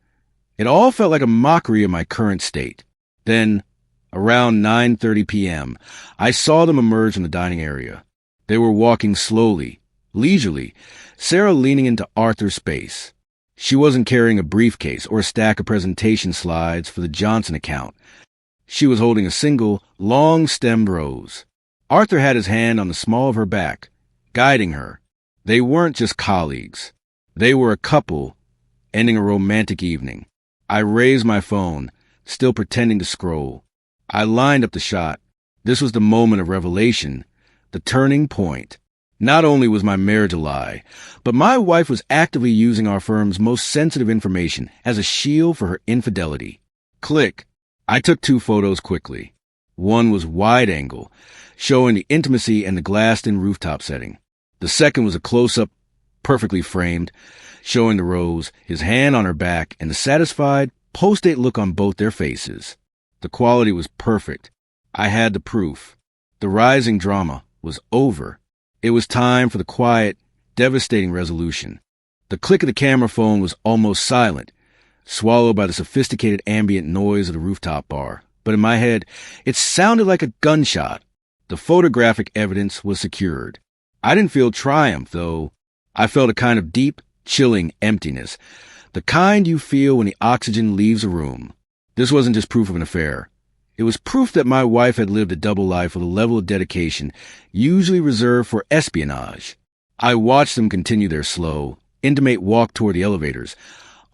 It all felt like a mockery of my current state. Then, around 9:30 p.m., I saw them emerge from the dining area. They were walking slowly, leisurely, Sarah leaning into Arthur's space. She wasn't carrying a briefcase or a stack of presentation slides for the Johnson account. She was holding a single, long-stemmed rose. Arthur had his hand on the small of her back, guiding her. They weren't just colleagues. They were a couple, ending a romantic evening. I raised my phone, still pretending to scroll. I lined up the shot. This was the moment of revelation, the turning point. Not only was my marriage a lie, but my wife was actively using our firm's most sensitive information as a shield for her infidelity. Click. I took 2 photos quickly. One was wide angle, showing the intimacy and the glassed-in rooftop setting. The second was a close-up, perfectly framed, showing the rose, his hand on her back, and the satisfied, post-date look on both their faces. The quality was perfect. I had the proof. The rising drama was over. It was time for the quiet, devastating resolution. The click of the camera phone was almost silent, swallowed by the sophisticated ambient noise of the rooftop bar. But in my head, it sounded like a gunshot. The photographic evidence was secured. I didn't feel triumph, though. I felt a kind of deep, chilling emptiness, the kind you feel when the oxygen leaves a room. This wasn't just proof of an affair. It was proof that my wife had lived a double life with a level of dedication usually reserved for espionage. I watched them continue their slow, intimate walk toward the elevators,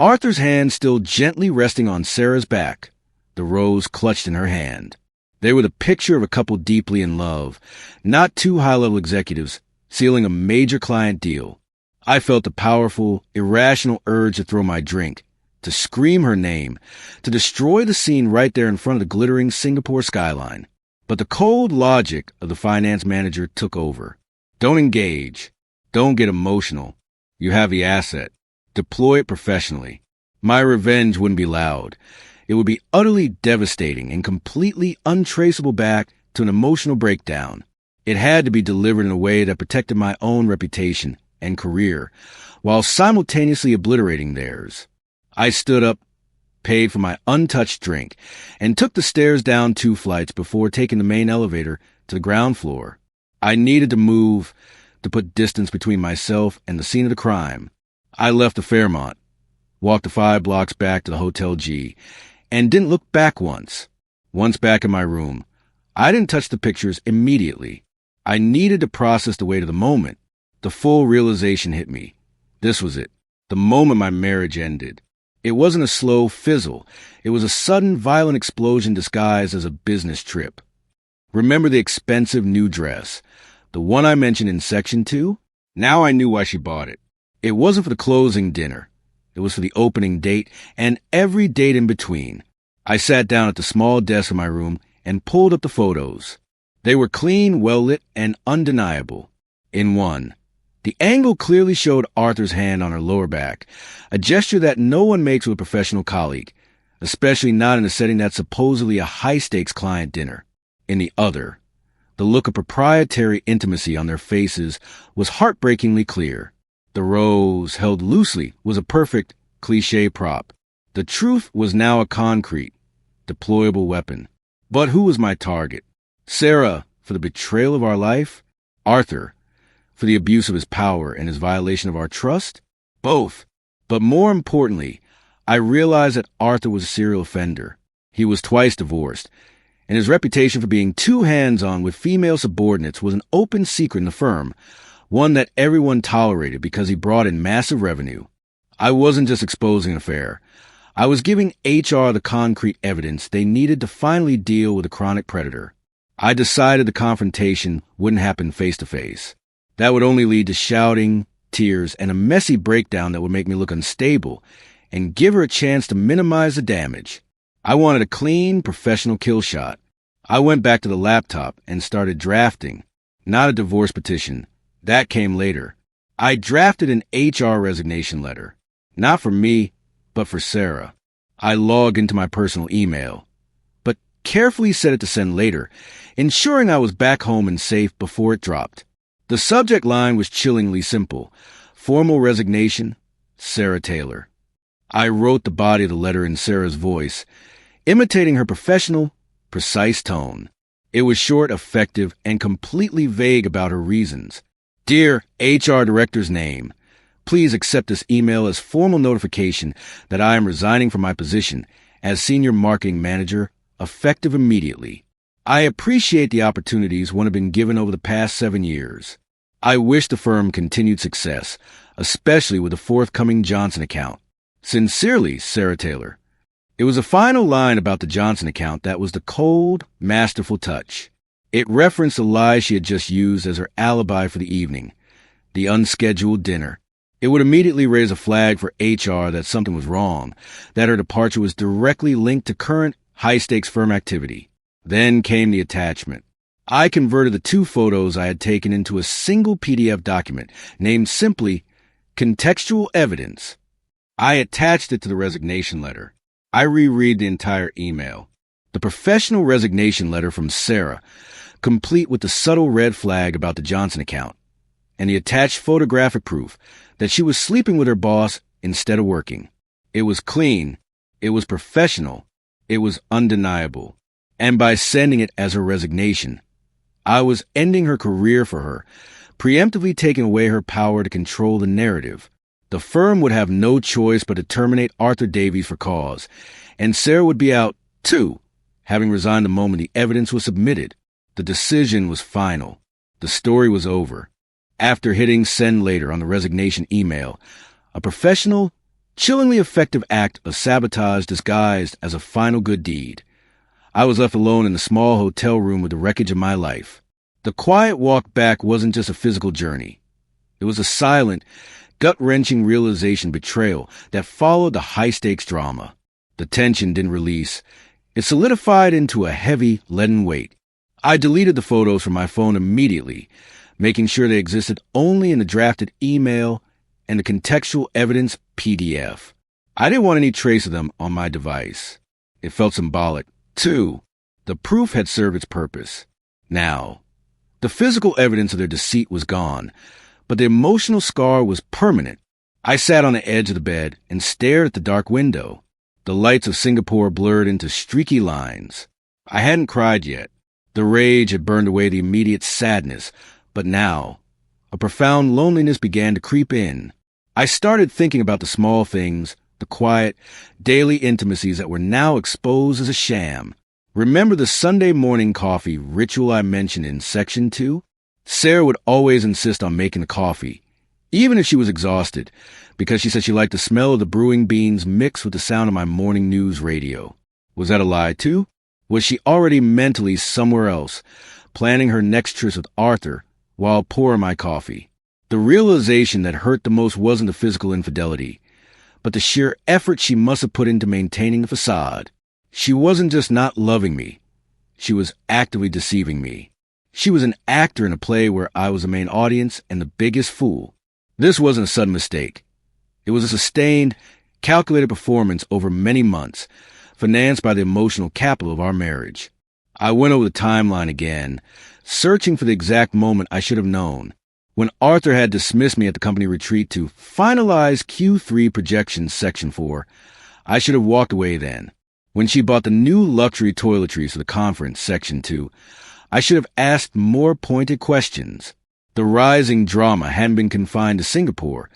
Arthur's hand still gently resting on Sarah's back, the rose clutched in her hand. They were the picture of a couple deeply in love, not 2 high-level executives sealing a major client deal. I felt the powerful, irrational urge to throw my drink, to scream her name, to destroy the scene right there in front of the glittering Singapore skyline. But the cold logic of the finance manager took over. Don't engage. Don't get emotional. You have the asset. Deploy it professionally. My revenge wouldn't be loud. It would be utterly devastating and completely untraceable back to an emotional breakdown. It had to be delivered in a way that protected my own reputation and career, while simultaneously obliterating theirs. I stood up, paid for my untouched drink, and took the stairs down 2 flights before taking the main elevator to the ground floor. I needed to move to put distance between myself and the scene of the crime. I left the Fairmont, walked the 5 blocks back to the Hotel G, and didn't look back once. Once back in my room, I didn't touch the pictures immediately. I needed to process the weight of the moment. The full realization hit me. This was it. The moment my marriage ended. It wasn't a slow fizzle. It was a sudden, violent explosion disguised as a business trip. Remember the expensive new dress? The one I mentioned in Section 2? Now I knew why she bought it. It wasn't for the closing dinner. It was for the opening date and every date in between. I sat down at the small desk in my room and pulled up the photos. They were clean, well-lit, and undeniable. In one, the angle clearly showed Arthur's hand on her lower back, a gesture that no one makes with a professional colleague, especially not in a setting that's supposedly a high-stakes client dinner. In the other, the look of proprietary intimacy on their faces was heartbreakingly clear. The rose, held loosely, was a perfect, cliché prop. The truth was now a concrete, deployable weapon. But who was my target? Sarah, for the betrayal of our life? Arthur, for the abuse of his power and his violation of our trust? Both. But more importantly, I realized that Arthur was a serial offender. He was twice divorced, and his reputation for being too hands-on with female subordinates was an open secret in the firm, one that everyone tolerated because he brought in massive revenue. I wasn't just exposing an affair. I was giving HR the concrete evidence they needed to finally deal with a chronic predator. I decided the confrontation wouldn't happen face-to-face. That would only lead to shouting, tears, and a messy breakdown that would make me look unstable and give her a chance to minimize the damage. I wanted a clean, professional kill shot. I went back to the laptop and started drafting. Not a divorce petition. That came later. I drafted an HR resignation letter. Not for me, but for Sarah. I logged into my personal email, but carefully set it to send later, ensuring I was back home and safe before it dropped. The subject line was chillingly simple. Formal resignation, Sarah Taylor. I wrote the body of the letter in Sarah's voice, imitating her professional, precise tone. It was short, effective, and completely vague about her reasons. Dear HR Director's name, please accept this email as formal notification that I am resigning from my position as Senior Marketing Manager, effective immediately. I appreciate the opportunities one have been given over the past 7 years. I wish the firm continued success, especially with the forthcoming Johnson account. Sincerely, Sarah Taylor. It was a final line about the Johnson account that was the cold, masterful touch. It referenced the lie she had just used as her alibi for the evening, the unscheduled dinner. It would immediately raise a flag for HR that something was wrong, that her departure was directly linked to current high-stakes firm activity. Then came the attachment. I converted the 2 photos I had taken into a single PDF document named simply Contextual Evidence. I attached it to the resignation letter. I reread the entire email. The professional resignation letter from Sarah, complete with the subtle red flag about the Johnson account, and the attached photographic proof that she was sleeping with her boss instead of working. It was clean. It was professional. It was undeniable. And by sending it as her resignation, I was ending her career for her, preemptively taking away her power to control the narrative. The firm would have no choice but to terminate Arthur Davies for cause, and Sarah would be out, too, having resigned the moment the evidence was submitted. The decision was final. The story was over. After hitting send later on the resignation email, a professional, chillingly effective act of sabotage disguised as a final good deed. I was left alone in the small hotel room with the wreckage of my life. The quiet walk back wasn't just a physical journey. It was a silent, gut-wrenching realization betrayal that followed the high-stakes drama. The tension didn't release. It solidified into a heavy, leaden weight. I deleted the photos from my phone immediately, making sure they existed only in the drafted email and the contextual evidence PDF. I didn't want any trace of them on my device. It felt symbolic. 2. The proof had served its purpose. Now, the physical evidence of their deceit was gone, but the emotional scar was permanent. I sat on the edge of the bed and stared at the dark window. The lights of Singapore blurred into streaky lines. I hadn't cried yet. The rage had burned away the immediate sadness, but now, a profound loneliness began to creep in. I started thinking about the small things, the quiet, daily intimacies that were now exposed as a sham. Remember the Sunday morning coffee ritual I mentioned in Section 2? Sarah would always insist on making the coffee, even if she was exhausted, because she said she liked the smell of the brewing beans mixed with the sound of my morning news radio. Was that a lie, too? Was she already mentally somewhere else, planning her next tryst with Arthur while pouring my coffee? The realization that hurt the most wasn't the physical infidelity, but the sheer effort she must have put into maintaining the facade. She wasn't just not loving me. She was actively deceiving me. She was an actor in a play where I was the main audience and the biggest fool. This wasn't a sudden mistake. It was a sustained, calculated performance over many months, financed by the emotional capital of our marriage. I went over the timeline again, searching for the exact moment I should have known. When Arthur had dismissed me at the company retreat to finalize Q3 projections Section 4, I should have walked away then. When she bought the new luxury toiletries for the conference Section 2, I should have asked more pointed questions. The rising drama hadn't been confined to Singapore.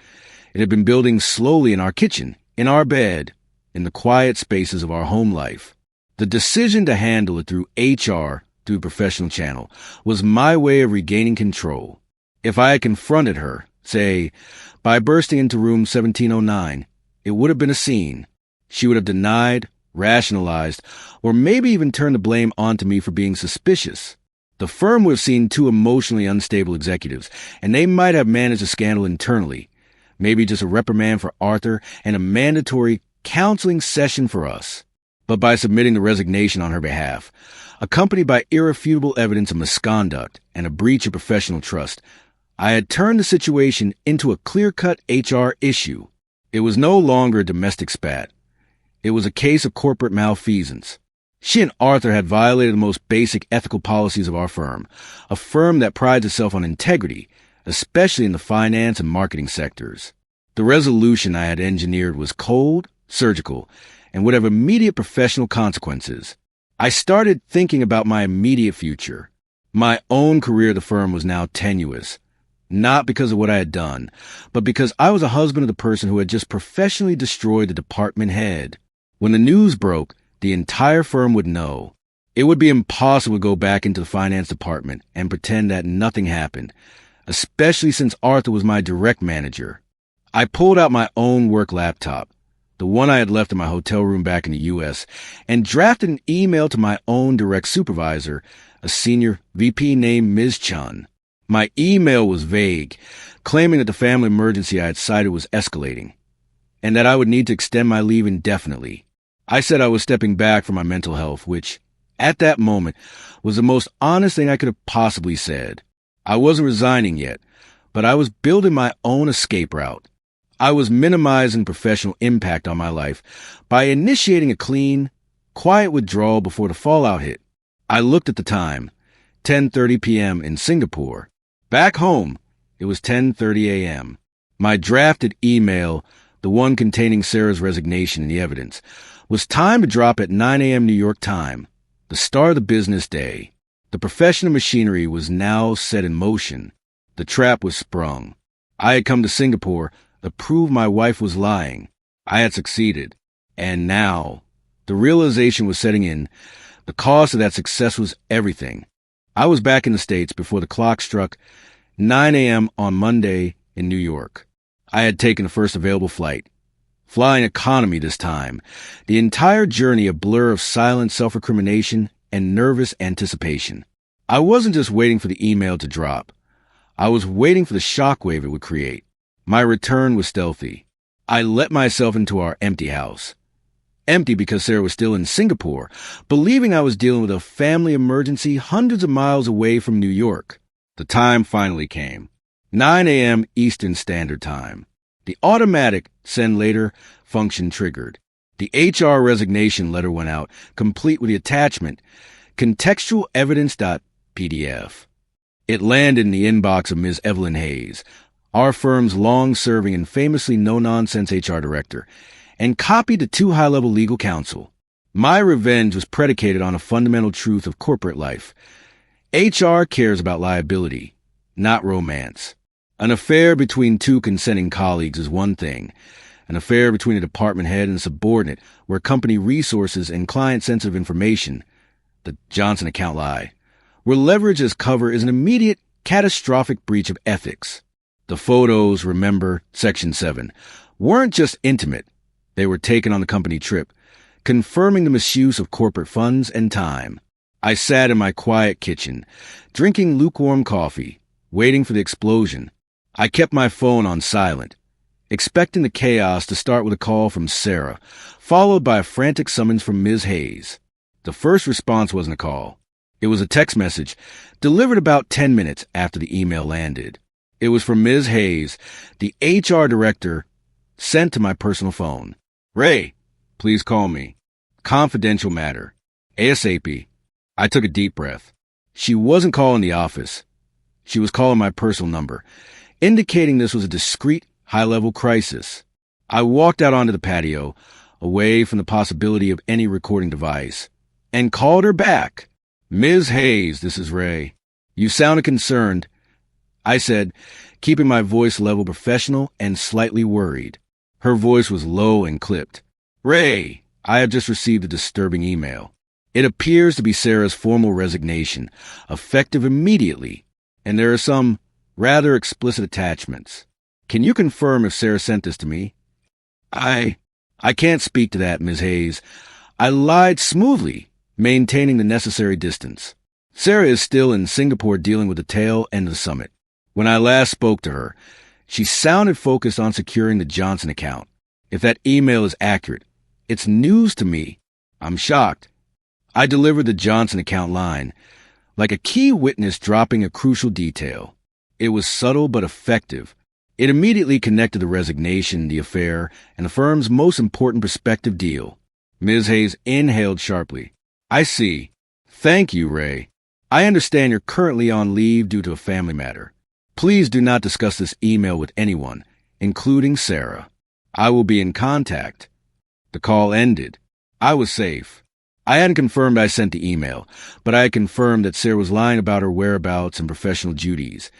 It had been building slowly in our kitchen, in our bed, in the quiet spaces of our home life. The decision to handle it through HR, through a professional channel, was my way of regaining control. If I had confronted her, say, by bursting into room 1709, it would have been a scene. She would have denied, rationalized, or maybe even turned the blame onto me for being suspicious. The firm would have seen two emotionally unstable executives, and they might have managed a scandal internally, maybe just a reprimand for Arthur and a mandatory counseling session for us. But by submitting the resignation on her behalf, accompanied by irrefutable evidence of misconduct and a breach of professional trust, I had turned the situation into a clear-cut HR issue. It was no longer a domestic spat. It was a case of corporate malfeasance. She and Arthur had violated the most basic ethical policies of our firm, a firm that prides itself on integrity, especially in the finance and marketing sectors. The resolution I had engineered was cold, surgical, and would have immediate professional consequences. I started thinking about my immediate future. My own career at the firm was now tenuous, not because of what I had done, but because I was a husband of the person who had just professionally destroyed the department head. When the news broke, the entire firm would know. It would be impossible to go back into the finance department and pretend that nothing happened, especially since Arthur was my direct manager. I pulled out my own work laptop, the one I had left in my hotel room back in the U.S., and drafted an email to my own direct supervisor, a senior VP named Ms. Chun. My email was vague, claiming that the family emergency I had cited was escalating, and that I would need to extend my leave indefinitely. I said I was stepping back from my mental health, which, at that moment, was the most honest thing I could have possibly said. I wasn't resigning yet, but I was building my own escape route. I was minimizing professional impact on my life by initiating a clean, quiet withdrawal before the fallout hit. I looked at the time, 10:30 p.m. in Singapore. Back home, it was 10:30 a.m. My drafted email, the one containing Sarah's resignation and the evidence, was timed to drop at 9 a.m. New York time, the start of the business day. The professional machinery was now set in motion. The trap was sprung. I had come to Singapore to prove my wife was lying. I had succeeded. And now, the realization was setting in. The cost of that success was everything. I was back in the States before the clock struck 9 a.m. on Monday in New York. I had taken the first available flight. Flying economy this time, the entire journey a blur of silent self-recrimination and nervous anticipation. I wasn't just waiting for the email to drop. I was waiting for the shockwave it would create. My return was stealthy. I let myself into our empty house. Empty because Sarah was still in Singapore, believing I was dealing with a family emergency hundreds of miles away from New York. The time finally came. 9 a.m. Eastern Standard Time. The automatic send later function triggered. The HR resignation letter went out, complete with the attachment, contextual evidence.pdf. It landed in the inbox of Ms. Evelyn Hayes, our firm's long-serving and famously no-nonsense HR director, and copied to 2 high-level legal counsel. My revenge was predicated on a fundamental truth of corporate life. HR cares about liability, not romance. An affair between 2 consenting colleagues is one thing. An affair between a department head and a subordinate, where company resources and client-sensitive information, the Johnson account lie, were leveraged as cover, is an immediate, catastrophic breach of ethics. The photos, remember, Section 7, weren't just intimate. They were taken on the company trip, confirming the misuse of corporate funds and time. I sat in my quiet kitchen, drinking lukewarm coffee, waiting for the explosion. I kept my phone on silent, expecting the chaos to start with a call from Sarah, followed by a frantic summons from Ms. Hayes. The first response wasn't a call. It was a text message, delivered about 10 minutes after the email landed. It was from Ms. Hayes, the HR director, sent to my personal phone. "Ray, please call me. Confidential matter. ASAP." I took a deep breath. She wasn't calling the office. She was calling my personal number, indicating this was a discreet, high-level crisis. I walked out onto the patio, away from the possibility of any recording device, and called her back. "Ms. Hayes, this is Ray. You sounded concerned," I said, keeping my voice level, professional, and slightly worried. Her voice was low and clipped. "Ray, I have just received a disturbing email. It appears to be Sarah's formal resignation, effective immediately, and there are some rather explicit attachments. Can you confirm if Sarah sent this to me?" I can't speak to that, Ms. Hayes. I lied smoothly, maintaining the necessary distance. Sarah is still in Singapore dealing with the tail end of the summit. When I last spoke to her, she sounded focused on securing the Johnson account. If that email is accurate, it's news to me. I'm shocked. I delivered the Johnson account line, like a key witness dropping a crucial detail. It was subtle but effective. It immediately connected the resignation, the affair, and the firm's most important prospective deal. Ms. Hayes inhaled sharply. "I see. Thank you, Ray. I understand you're currently on leave due to a family matter. Please do not discuss this email with anyone, including Sarah. I will be in contact." The call ended. I was safe. I hadn't confirmed I sent the email, but I had confirmed that Sarah was lying about her whereabouts and professional duties,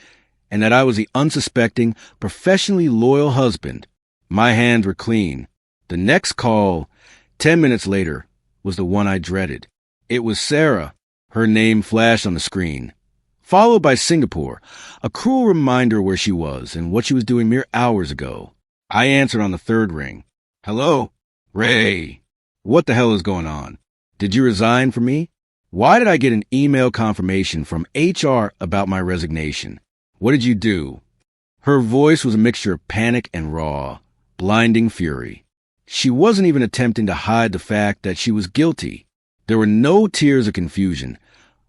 and that I was the unsuspecting, professionally loyal husband. My hands were clean. The next call, 10 minutes later, was the one I dreaded. It was Sarah. Her name flashed on the screen, followed by Singapore, a cruel reminder where she was and what she was doing mere hours ago. I answered on the third ring. "Hello? Ray. What the hell is going on? Did you resign for me? Why did I get an email confirmation from HR about my resignation? What did you do?" Her voice was a mixture of panic and raw, blinding fury. She wasn't even attempting to hide the fact that she was guilty. There were no tears of confusion,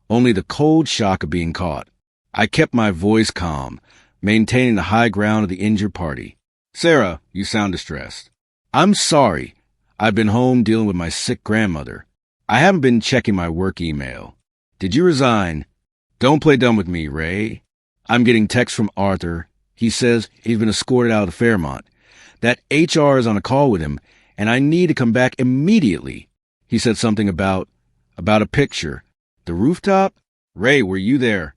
only the cold shock of being caught. I kept my voice calm, maintaining the high ground of the injured party. "Sarah, you sound distressed. I'm sorry. I've been home dealing with my sick grandmother. I haven't been checking my work email. Did you resign? Don't play dumb with me, Ray. I'm getting texts from Arthur. He says he's been escorted out of Fairmont, that HR is on a call with him, and I need to come back immediately. He said something about a picture. The rooftop? Ray, were you there?"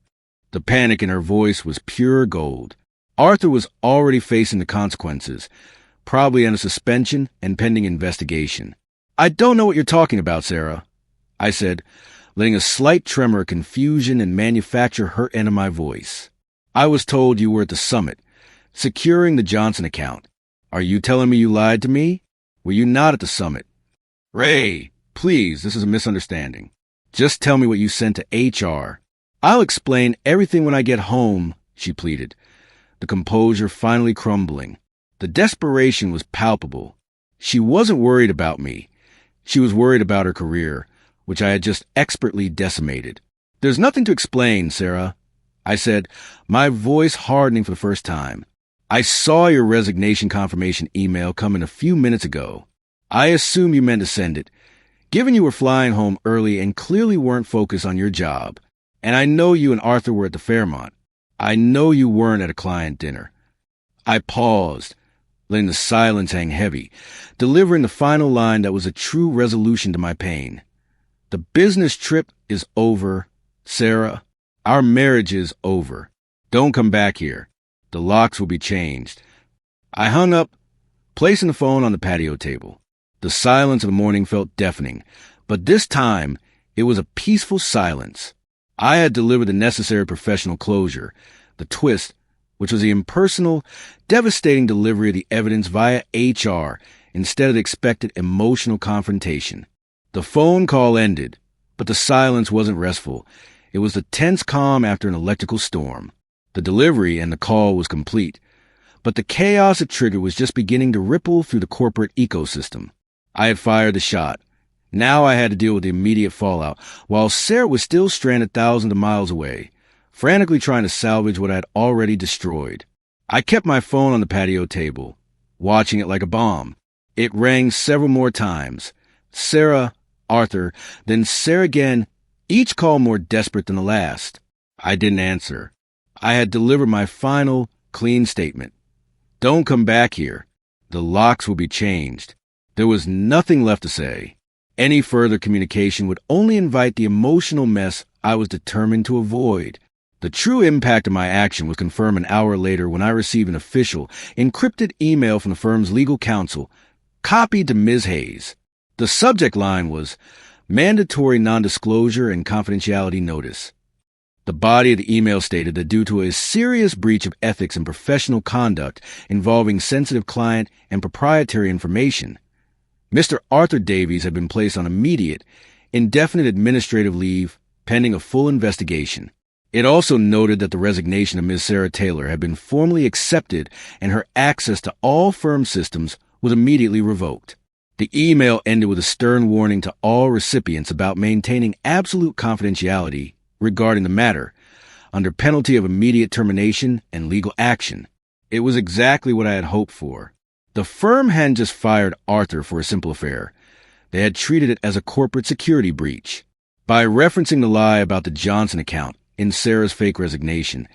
The panic in her voice was pure gold. Arthur was already facing the consequences, probably under suspension and pending investigation. "I don't know what you're talking about, Sarah," I said, letting a slight tremor of confusion and manufacture hurt end of my voice. "I was told you were at the summit, securing the Johnson account. Are you telling me you lied to me? Were you not at the summit?" "Ray, please, this is a misunderstanding. Just tell me what you sent to HR. I'll explain everything when I get home," she pleaded, the composure finally crumbling. The desperation was palpable. She wasn't worried about me. She was worried about her career, which I had just expertly decimated. "There's nothing to explain, Sarah," I said, my voice hardening for the first time. "I saw your resignation confirmation email come in a few minutes ago. I assume you meant to send it, given you were flying home early and clearly weren't focused on your job. And I know you and Arthur were at the Fairmont. I know you weren't at a client dinner." I paused, letting the silence hang heavy, delivering the final line that was a true resolution to my pain. The business trip is over, Sarah. Our marriage is over. Don't come back here. The locks will be changed. I hung up, placing the phone on the patio table. The silence of the morning felt deafening, but this time it was a peaceful silence. I had delivered the necessary professional closure. The twist, which was the impersonal, devastating delivery of the evidence via HR instead of the expected emotional confrontation. The phone call ended, but the silence wasn't restful. It was the tense calm after an electrical storm. The delivery and the call was complete, but the chaos it triggered was just beginning to ripple through the corporate ecosystem. I had fired the shot. Now I had to deal with the immediate fallout, while Sarah was still stranded thousands of miles away, frantically trying to salvage what I had already destroyed. I kept my phone on the patio table, watching it like a bomb. It rang several more times. Sarah, Arthur, then Sarah again, each call more desperate than the last. I didn't answer. I had delivered my final, clean statement. Don't come back here. The locks will be changed. There was nothing left to say. Any further communication would only invite the emotional mess I was determined to avoid. The true impact of my action was confirmed an hour later when I received an official, encrypted email from the firm's legal counsel, copied to Ms. Hayes. The subject line was, Mandatory Non-Disclosure and Confidentiality Notice. The body of the email stated that due to a serious breach of ethics and professional conduct involving sensitive client and proprietary information, Mr. Arthur Davies had been placed on immediate, indefinite administrative leave pending a full investigation. It also noted that the resignation of Ms. Sarah Taylor had been formally accepted and her access to all firm systems was immediately revoked. The email ended with a stern warning to all recipients about maintaining absolute confidentiality regarding the matter, under penalty of immediate termination and legal action. It was exactly what I had hoped for. The firm hadn't just fired Arthur for a simple affair. They had treated it as a corporate security breach. By referencing the lie about the Johnson account in Sarah's fake resignation,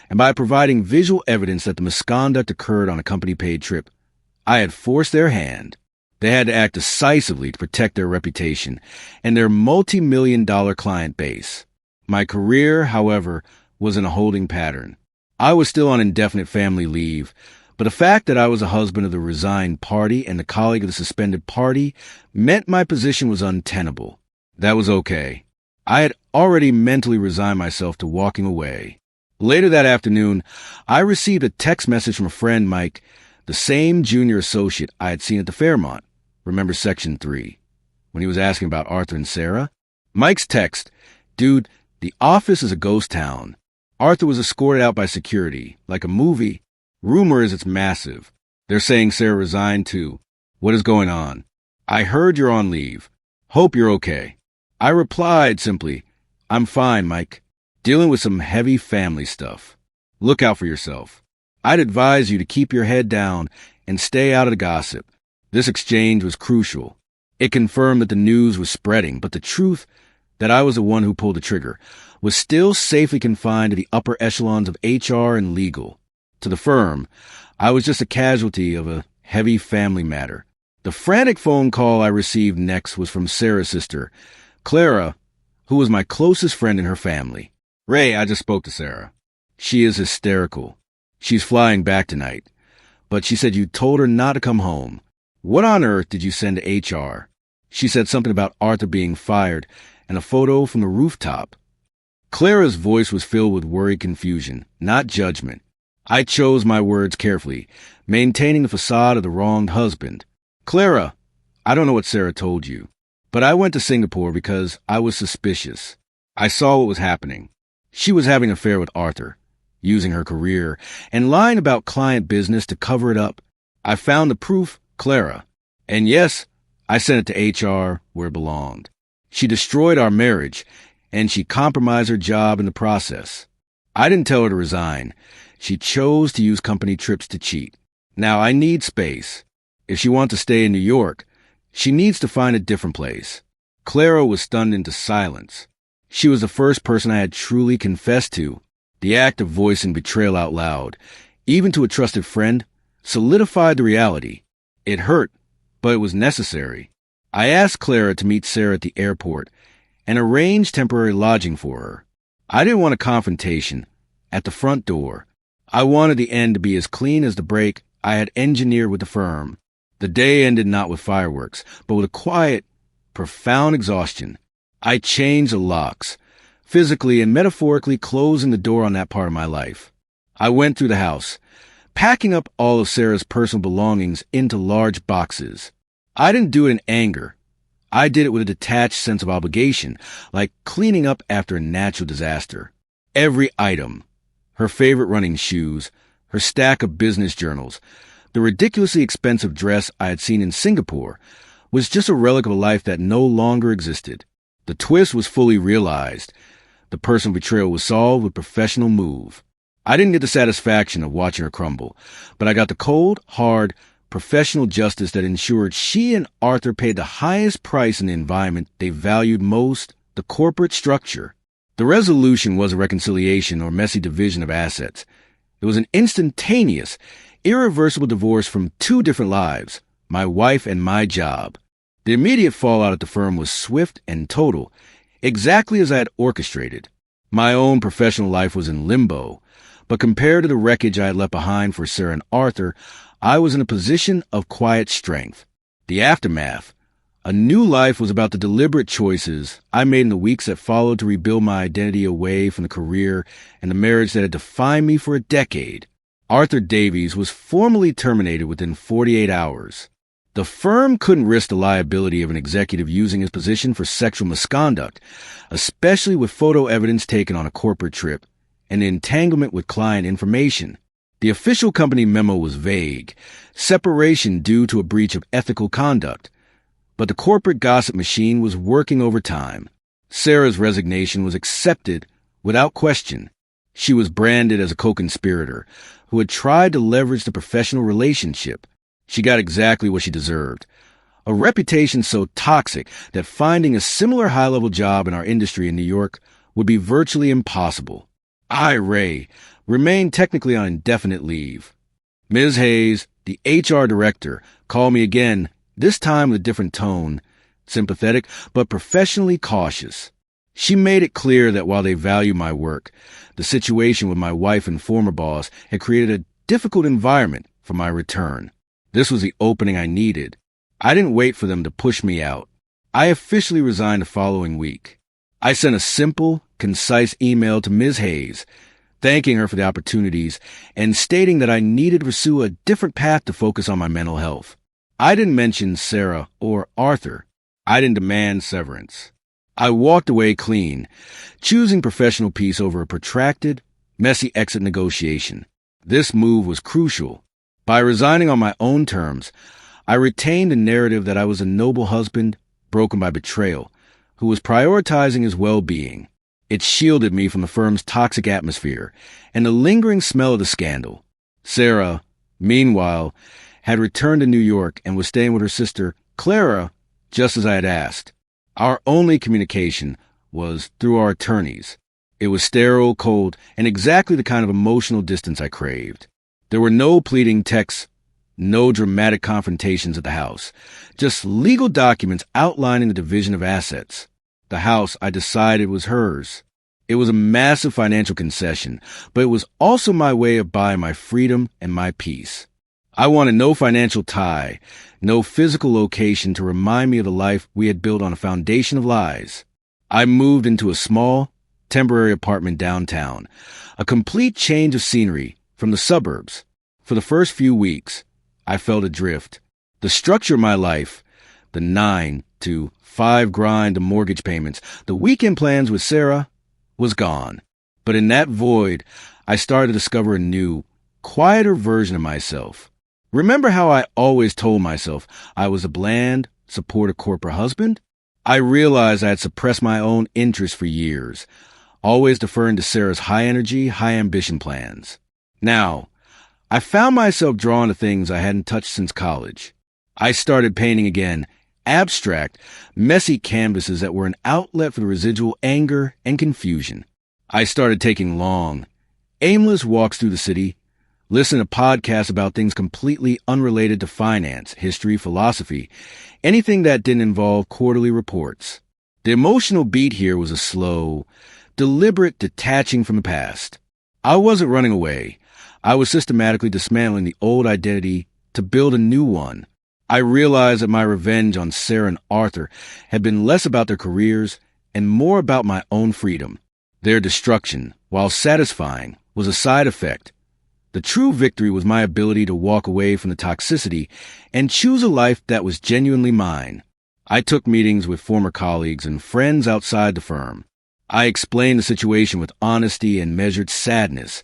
and by providing visual evidence that the misconduct occurred on a company-paid trip, I had forced their hand. They had to act decisively to protect their reputation and their multi-million-dollar client base. My career, however, was in a holding pattern. I was still on indefinite family leave, but the fact that I was a husband of the resigned party and the colleague of the suspended party meant my position was untenable. That was okay. I had already mentally resigned myself to walking away. Later that afternoon, I received a text message from a friend, Mike, the same junior associate I had seen at the Fairmont. Remember Section 3, when he was asking about Arthur and Sarah? Mike's text, Dude, the office is a ghost town. Arthur was escorted out by security, like a movie. Rumor is it's massive. They're saying Sarah resigned too. What is going on? I heard you're on leave. Hope you're okay. I replied simply, I'm fine, Mike. Dealing with some heavy family stuff. Look out for yourself. I'd advise you to keep your head down and stay out of the gossip. This exchange was crucial. It confirmed that the news was spreading, but the truth, that I was the one who pulled the trigger, was still safely confined to the upper echelons of HR and legal. To the firm, I was just a casualty of a heavy family matter. The frantic phone call I received next was from Sarah's sister, Clara, who was my closest friend in her family. Ray, I just spoke to Sarah. She is hysterical. She's flying back tonight, but she said you told her not to come home. What on earth did you send to HR? She said something about Arthur being fired and a photo from the rooftop. Clara's voice was filled with worried confusion, not judgment. I chose my words carefully, maintaining the facade of the wronged husband. Clara, I don't know what Sarah told you, but I went to Singapore because I was suspicious. I saw what was happening. She was having an affair with Arthur, using her career, and lying about client business to cover it up. I found the proof, Clara. And yes, I sent it to HR where it belonged. She destroyed our marriage, and she compromised her job in the process. I didn't tell her to resign. She chose to use company trips to cheat. Now, I need space. If she wants to stay in New York, she needs to find a different place. Clara was stunned into silence. She was the first person I had truly confessed to. The act of voicing betrayal out loud, even to a trusted friend, solidified the reality. It hurt, but it was necessary. I asked Clara to meet Sarah at the airport and arranged temporary lodging for her. I didn't want a confrontation at the front door. I wanted the end to be as clean as the break I had engineered with the firm. The day ended not with fireworks, but with a quiet, profound exhaustion. I changed the locks, physically and metaphorically closing the door on that part of my life. I went through the house, packing up all of Sarah's personal belongings into large boxes. I didn't do it in anger. I did it with a detached sense of obligation, like cleaning up after a natural disaster. Every item, her favorite running shoes, her stack of business journals, the ridiculously expensive dress I had seen in Singapore, was just a relic of a life that no longer existed. The twist was fully realized. The personal betrayal was solved with professional move. I didn't get the satisfaction of watching her crumble, but I got the cold, hard, professional justice that ensured she and Arthur paid the highest price in the environment they valued most, the corporate structure. The resolution was a reconciliation or messy division of assets. It was an instantaneous, irreversible divorce from two different lives, my wife and my job. The immediate fallout at the firm was swift and total, exactly as I had orchestrated. My own professional life was in limbo, but compared to the wreckage I had left behind for Sarah and Arthur, I was in a position of quiet strength. The aftermath, a new life, was about the deliberate choices I made in the weeks that followed to rebuild my identity away from the career and the marriage that had defined me for a decade. Arthur Davies was formally terminated within 48 hours. The firm couldn't risk the liability of an executive using his position for sexual misconduct, especially with photo evidence taken on a corporate trip and the entanglement with client information. The official company memo was vague, separation due to a breach of ethical conduct, but the corporate gossip machine was working overtime. Sarah's resignation was accepted without question. She was branded as a co-conspirator who had tried to leverage the professional relationship. She got exactly what she deserved, a reputation so toxic that finding a similar high-level job in our industry in New York would be virtually impossible. I, Ray, remained technically on indefinite leave. Ms. Hayes, the HR director, called me again, this time with a different tone, sympathetic but professionally cautious. She made it clear that while they value my work, the situation with my wife and former boss had created a difficult environment for my return. This was the opening I needed. I didn't wait for them to push me out. I officially resigned the following week. I sent a simple, concise email to Ms. Hayes, thanking her for the opportunities and stating that I needed to pursue a different path to focus on my mental health. I didn't mention Sarah or Arthur. I didn't demand severance. I walked away clean, choosing professional peace over a protracted, messy exit negotiation. This move was crucial. By resigning on my own terms, I retained the narrative that I was a noble husband, broken by betrayal, who was prioritizing his well-being. It shielded me from the firm's toxic atmosphere and the lingering smell of the scandal. Sarah, meanwhile, had returned to New York and was staying with her sister, Clara, just as I had asked. Our only communication was through our attorneys. It was sterile, cold, and exactly the kind of emotional distance I craved. There were no pleading texts, no dramatic confrontations at the house, just legal documents outlining the division of assets. The house, I decided, was hers. It was a massive financial concession, but it was also my way of buying my freedom and my peace. I wanted no financial tie, no physical location to remind me of the life we had built on a foundation of lies. I moved into a small, temporary apartment downtown, a complete change of scenery from the suburbs. For the first few weeks, I felt adrift. The structure of my life, the 9 to 5 grind of mortgage payments, the weekend plans with Sarah, was gone. But in that void, I started to discover a new, quieter version of myself. Remember how I always told myself I was a bland, supportive corporate husband? I realized I had suppressed my own interests for years, always deferring to Sarah's high-energy, high-ambition plans. Now, I found myself drawn to things I hadn't touched since college. I started painting again, abstract, messy canvases that were an outlet for the residual anger and confusion. I started taking long, aimless walks through the city, listen to podcasts about things completely unrelated to finance, history, philosophy, anything that didn't involve quarterly reports. The emotional beat here was a slow, deliberate detaching from the past. I wasn't running away. I was systematically dismantling the old identity to build a new one. I realized that my revenge on Sarah and Arthur had been less about their careers and more about my own freedom. Their destruction, while satisfying, was a side effect. The true victory was my ability to walk away from the toxicity and choose a life that was genuinely mine. I took meetings with former colleagues and friends outside the firm. I explained the situation with honesty and measured sadness,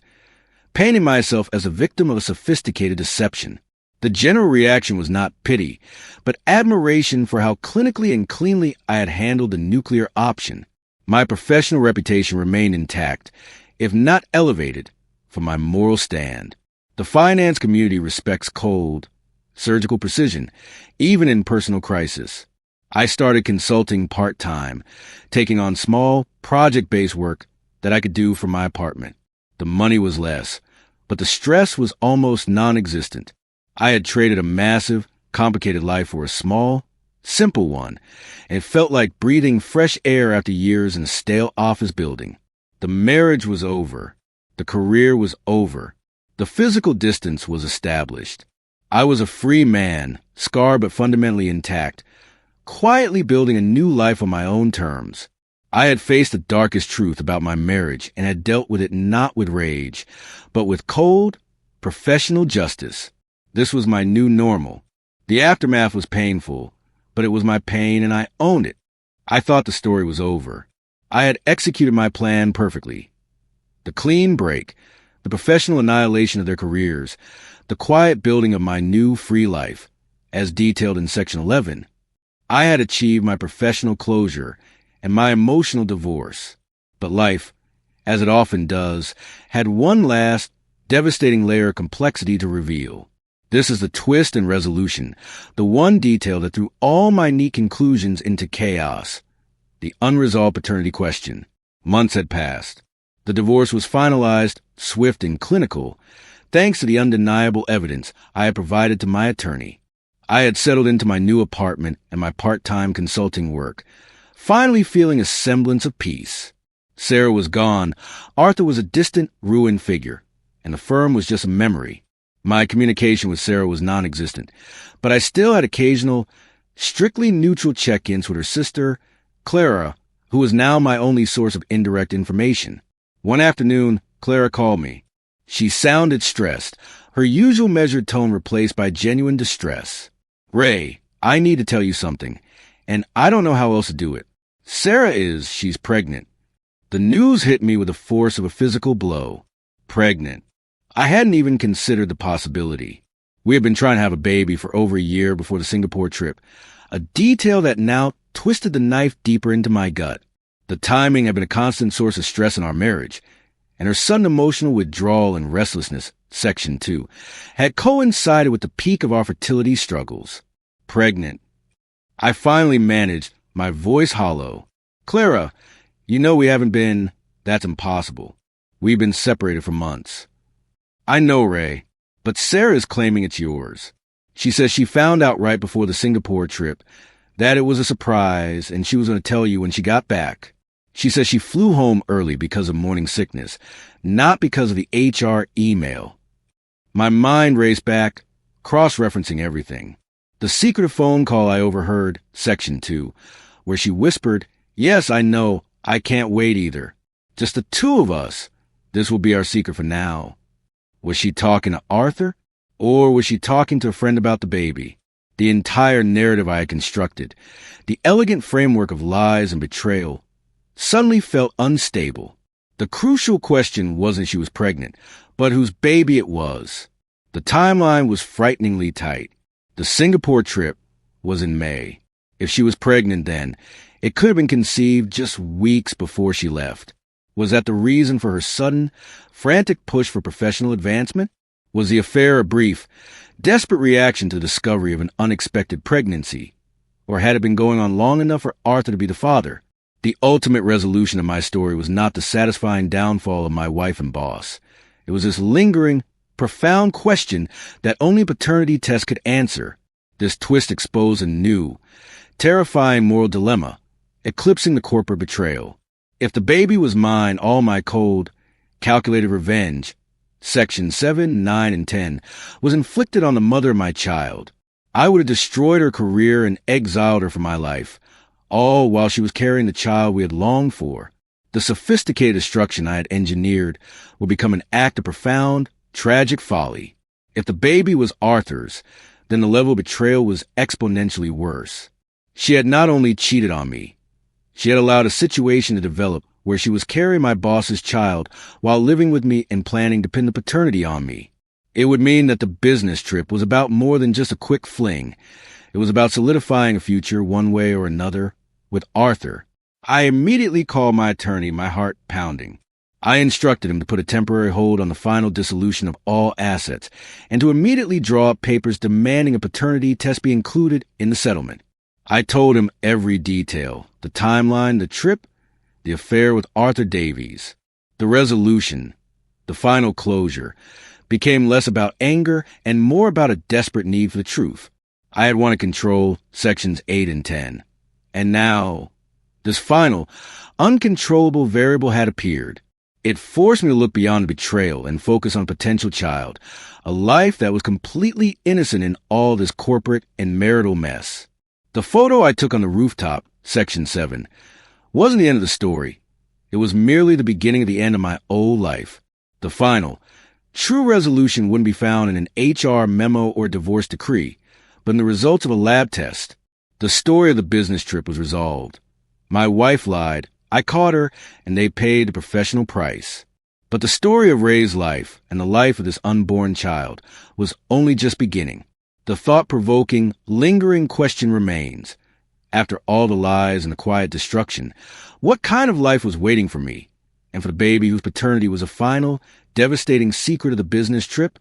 painting myself as a victim of a sophisticated deception. The general reaction was not pity, but admiration for how clinically and cleanly I had handled the nuclear option. My professional reputation remained intact, if not elevated, for my moral stand. The finance community respects cold, surgical precision, even in personal crisis. I started consulting part-time, taking on small, project-based work that I could do from my apartment. The money was less, but the stress was almost non-existent. I had traded a massive, complicated life for a small, simple one, and it felt like breathing fresh air after years in a stale office building. The marriage was over. The career was over. The physical distance was established. I was a free man, scarred but fundamentally intact, quietly building a new life on my own terms. I had faced the darkest truth about my marriage and had dealt with it not with rage, but with cold, professional justice. This was my new normal. The aftermath was painful, but it was my pain and I owned it. I thought the story was over. I had executed my plan perfectly. The clean break, the professional annihilation of their careers, the quiet building of my new free life, as detailed in Section 11. I had achieved my professional closure and my emotional divorce. But life, as it often does, had one last, devastating layer of complexity to reveal. This is the twist and resolution, the one detail that threw all my neat conclusions into chaos. The unresolved paternity question. Months had passed. The divorce was finalized, swift and clinical, thanks to the undeniable evidence I had provided to my attorney. I had settled into my new apartment and my part-time consulting work, finally feeling a semblance of peace. Sarah was gone. Arthur was a distant, ruined figure, and the firm was just a memory. My communication with Sarah was non-existent, but I still had occasional, strictly neutral check-ins with her sister, Clara, who was now my only source of indirect information. One afternoon, Clara called me. She sounded stressed, her usual measured tone replaced by genuine distress. "Ray, I need to tell you something, and I don't know how else to do it. She's pregnant." The news hit me with the force of a physical blow. Pregnant. I hadn't even considered the possibility. We had been trying to have a baby for over a year before the Singapore trip, a detail that now twisted the knife deeper into my gut. The timing had been a constant source of stress in our marriage, and her sudden emotional withdrawal and restlessness, Section 2, had coincided with the peak of our fertility struggles. Pregnant. I finally managed, my voice hollow. "Clara, you know we haven't been..." "That's impossible. We've been separated for months." "I know, Ray, but Sarah is claiming it's yours. She says she found out right before the Singapore trip that it was a surprise and she was going to tell you when she got back. She says she flew home early because of morning sickness, not because of the HR email." My mind raced back, cross-referencing everything. The secretive phone call I overheard, Section 2, where she whispered, "Yes, I know, I can't wait either. Just the two of us. This will be our secret for now." Was she talking to Arthur, or was she talking to a friend about the baby? The entire narrative I had constructed, the elegant framework of lies and betrayal, suddenly felt unstable. The crucial question wasn't she was pregnant, but whose baby it was. The timeline was frighteningly tight. The Singapore trip was in May. If she was pregnant then, it could have been conceived just weeks before she left. Was that the reason for her sudden, frantic push for professional advancement? Was the affair a brief, desperate reaction to the discovery of an unexpected pregnancy? Or had it been going on long enough for Arthur to be the father? The ultimate resolution of my story was not the satisfying downfall of my wife and boss. It was this lingering, profound question that only a paternity test could answer. This twist exposed a new, terrifying moral dilemma, eclipsing the corporate betrayal. If the baby was mine, all my cold, calculated revenge, Sections 7, 9, and 10, was inflicted on the mother of my child. I would have destroyed her career and exiled her from my life, all while she was carrying the child we had longed for. The sophisticated destruction I had engineered would become an act of profound, tragic folly. If the baby was Arthur's, then the level of betrayal was exponentially worse. She had not only cheated on me, she had allowed a situation to develop where she was carrying my boss's child while living with me and planning to pin the paternity on me. It would mean that the business trip was about more than just a quick fling. It was about solidifying a future one way or another with Arthur. I immediately called my attorney, my heart pounding. I instructed him to put a temporary hold on the final dissolution of all assets and to immediately draw up papers demanding a paternity test be included in the settlement. I told him every detail, the timeline, the trip, the affair with Arthur Davies. The resolution, the final closure, became less about anger and more about a desperate need for the truth. I had wanted control, Sections 8 and 10. And now, this final, uncontrollable variable had appeared. It forced me to look beyond the betrayal and focus on a potential child, a life that was completely innocent in all this corporate and marital mess. The photo I took on the rooftop, Section 7, wasn't the end of the story. It was merely the beginning of the end of my old life. The final, true resolution wouldn't be found in an HR memo or divorce decree, but in the results of a lab test. The story of the business trip was resolved. My wife lied, I caught her, and they paid the professional price. But the story of Ray's life and the life of this unborn child was only just beginning. The thought-provoking, lingering question remains. After all the lies and the quiet destruction, what kind of life was waiting for me? And for the baby whose paternity was a final, devastating secret of the business trip?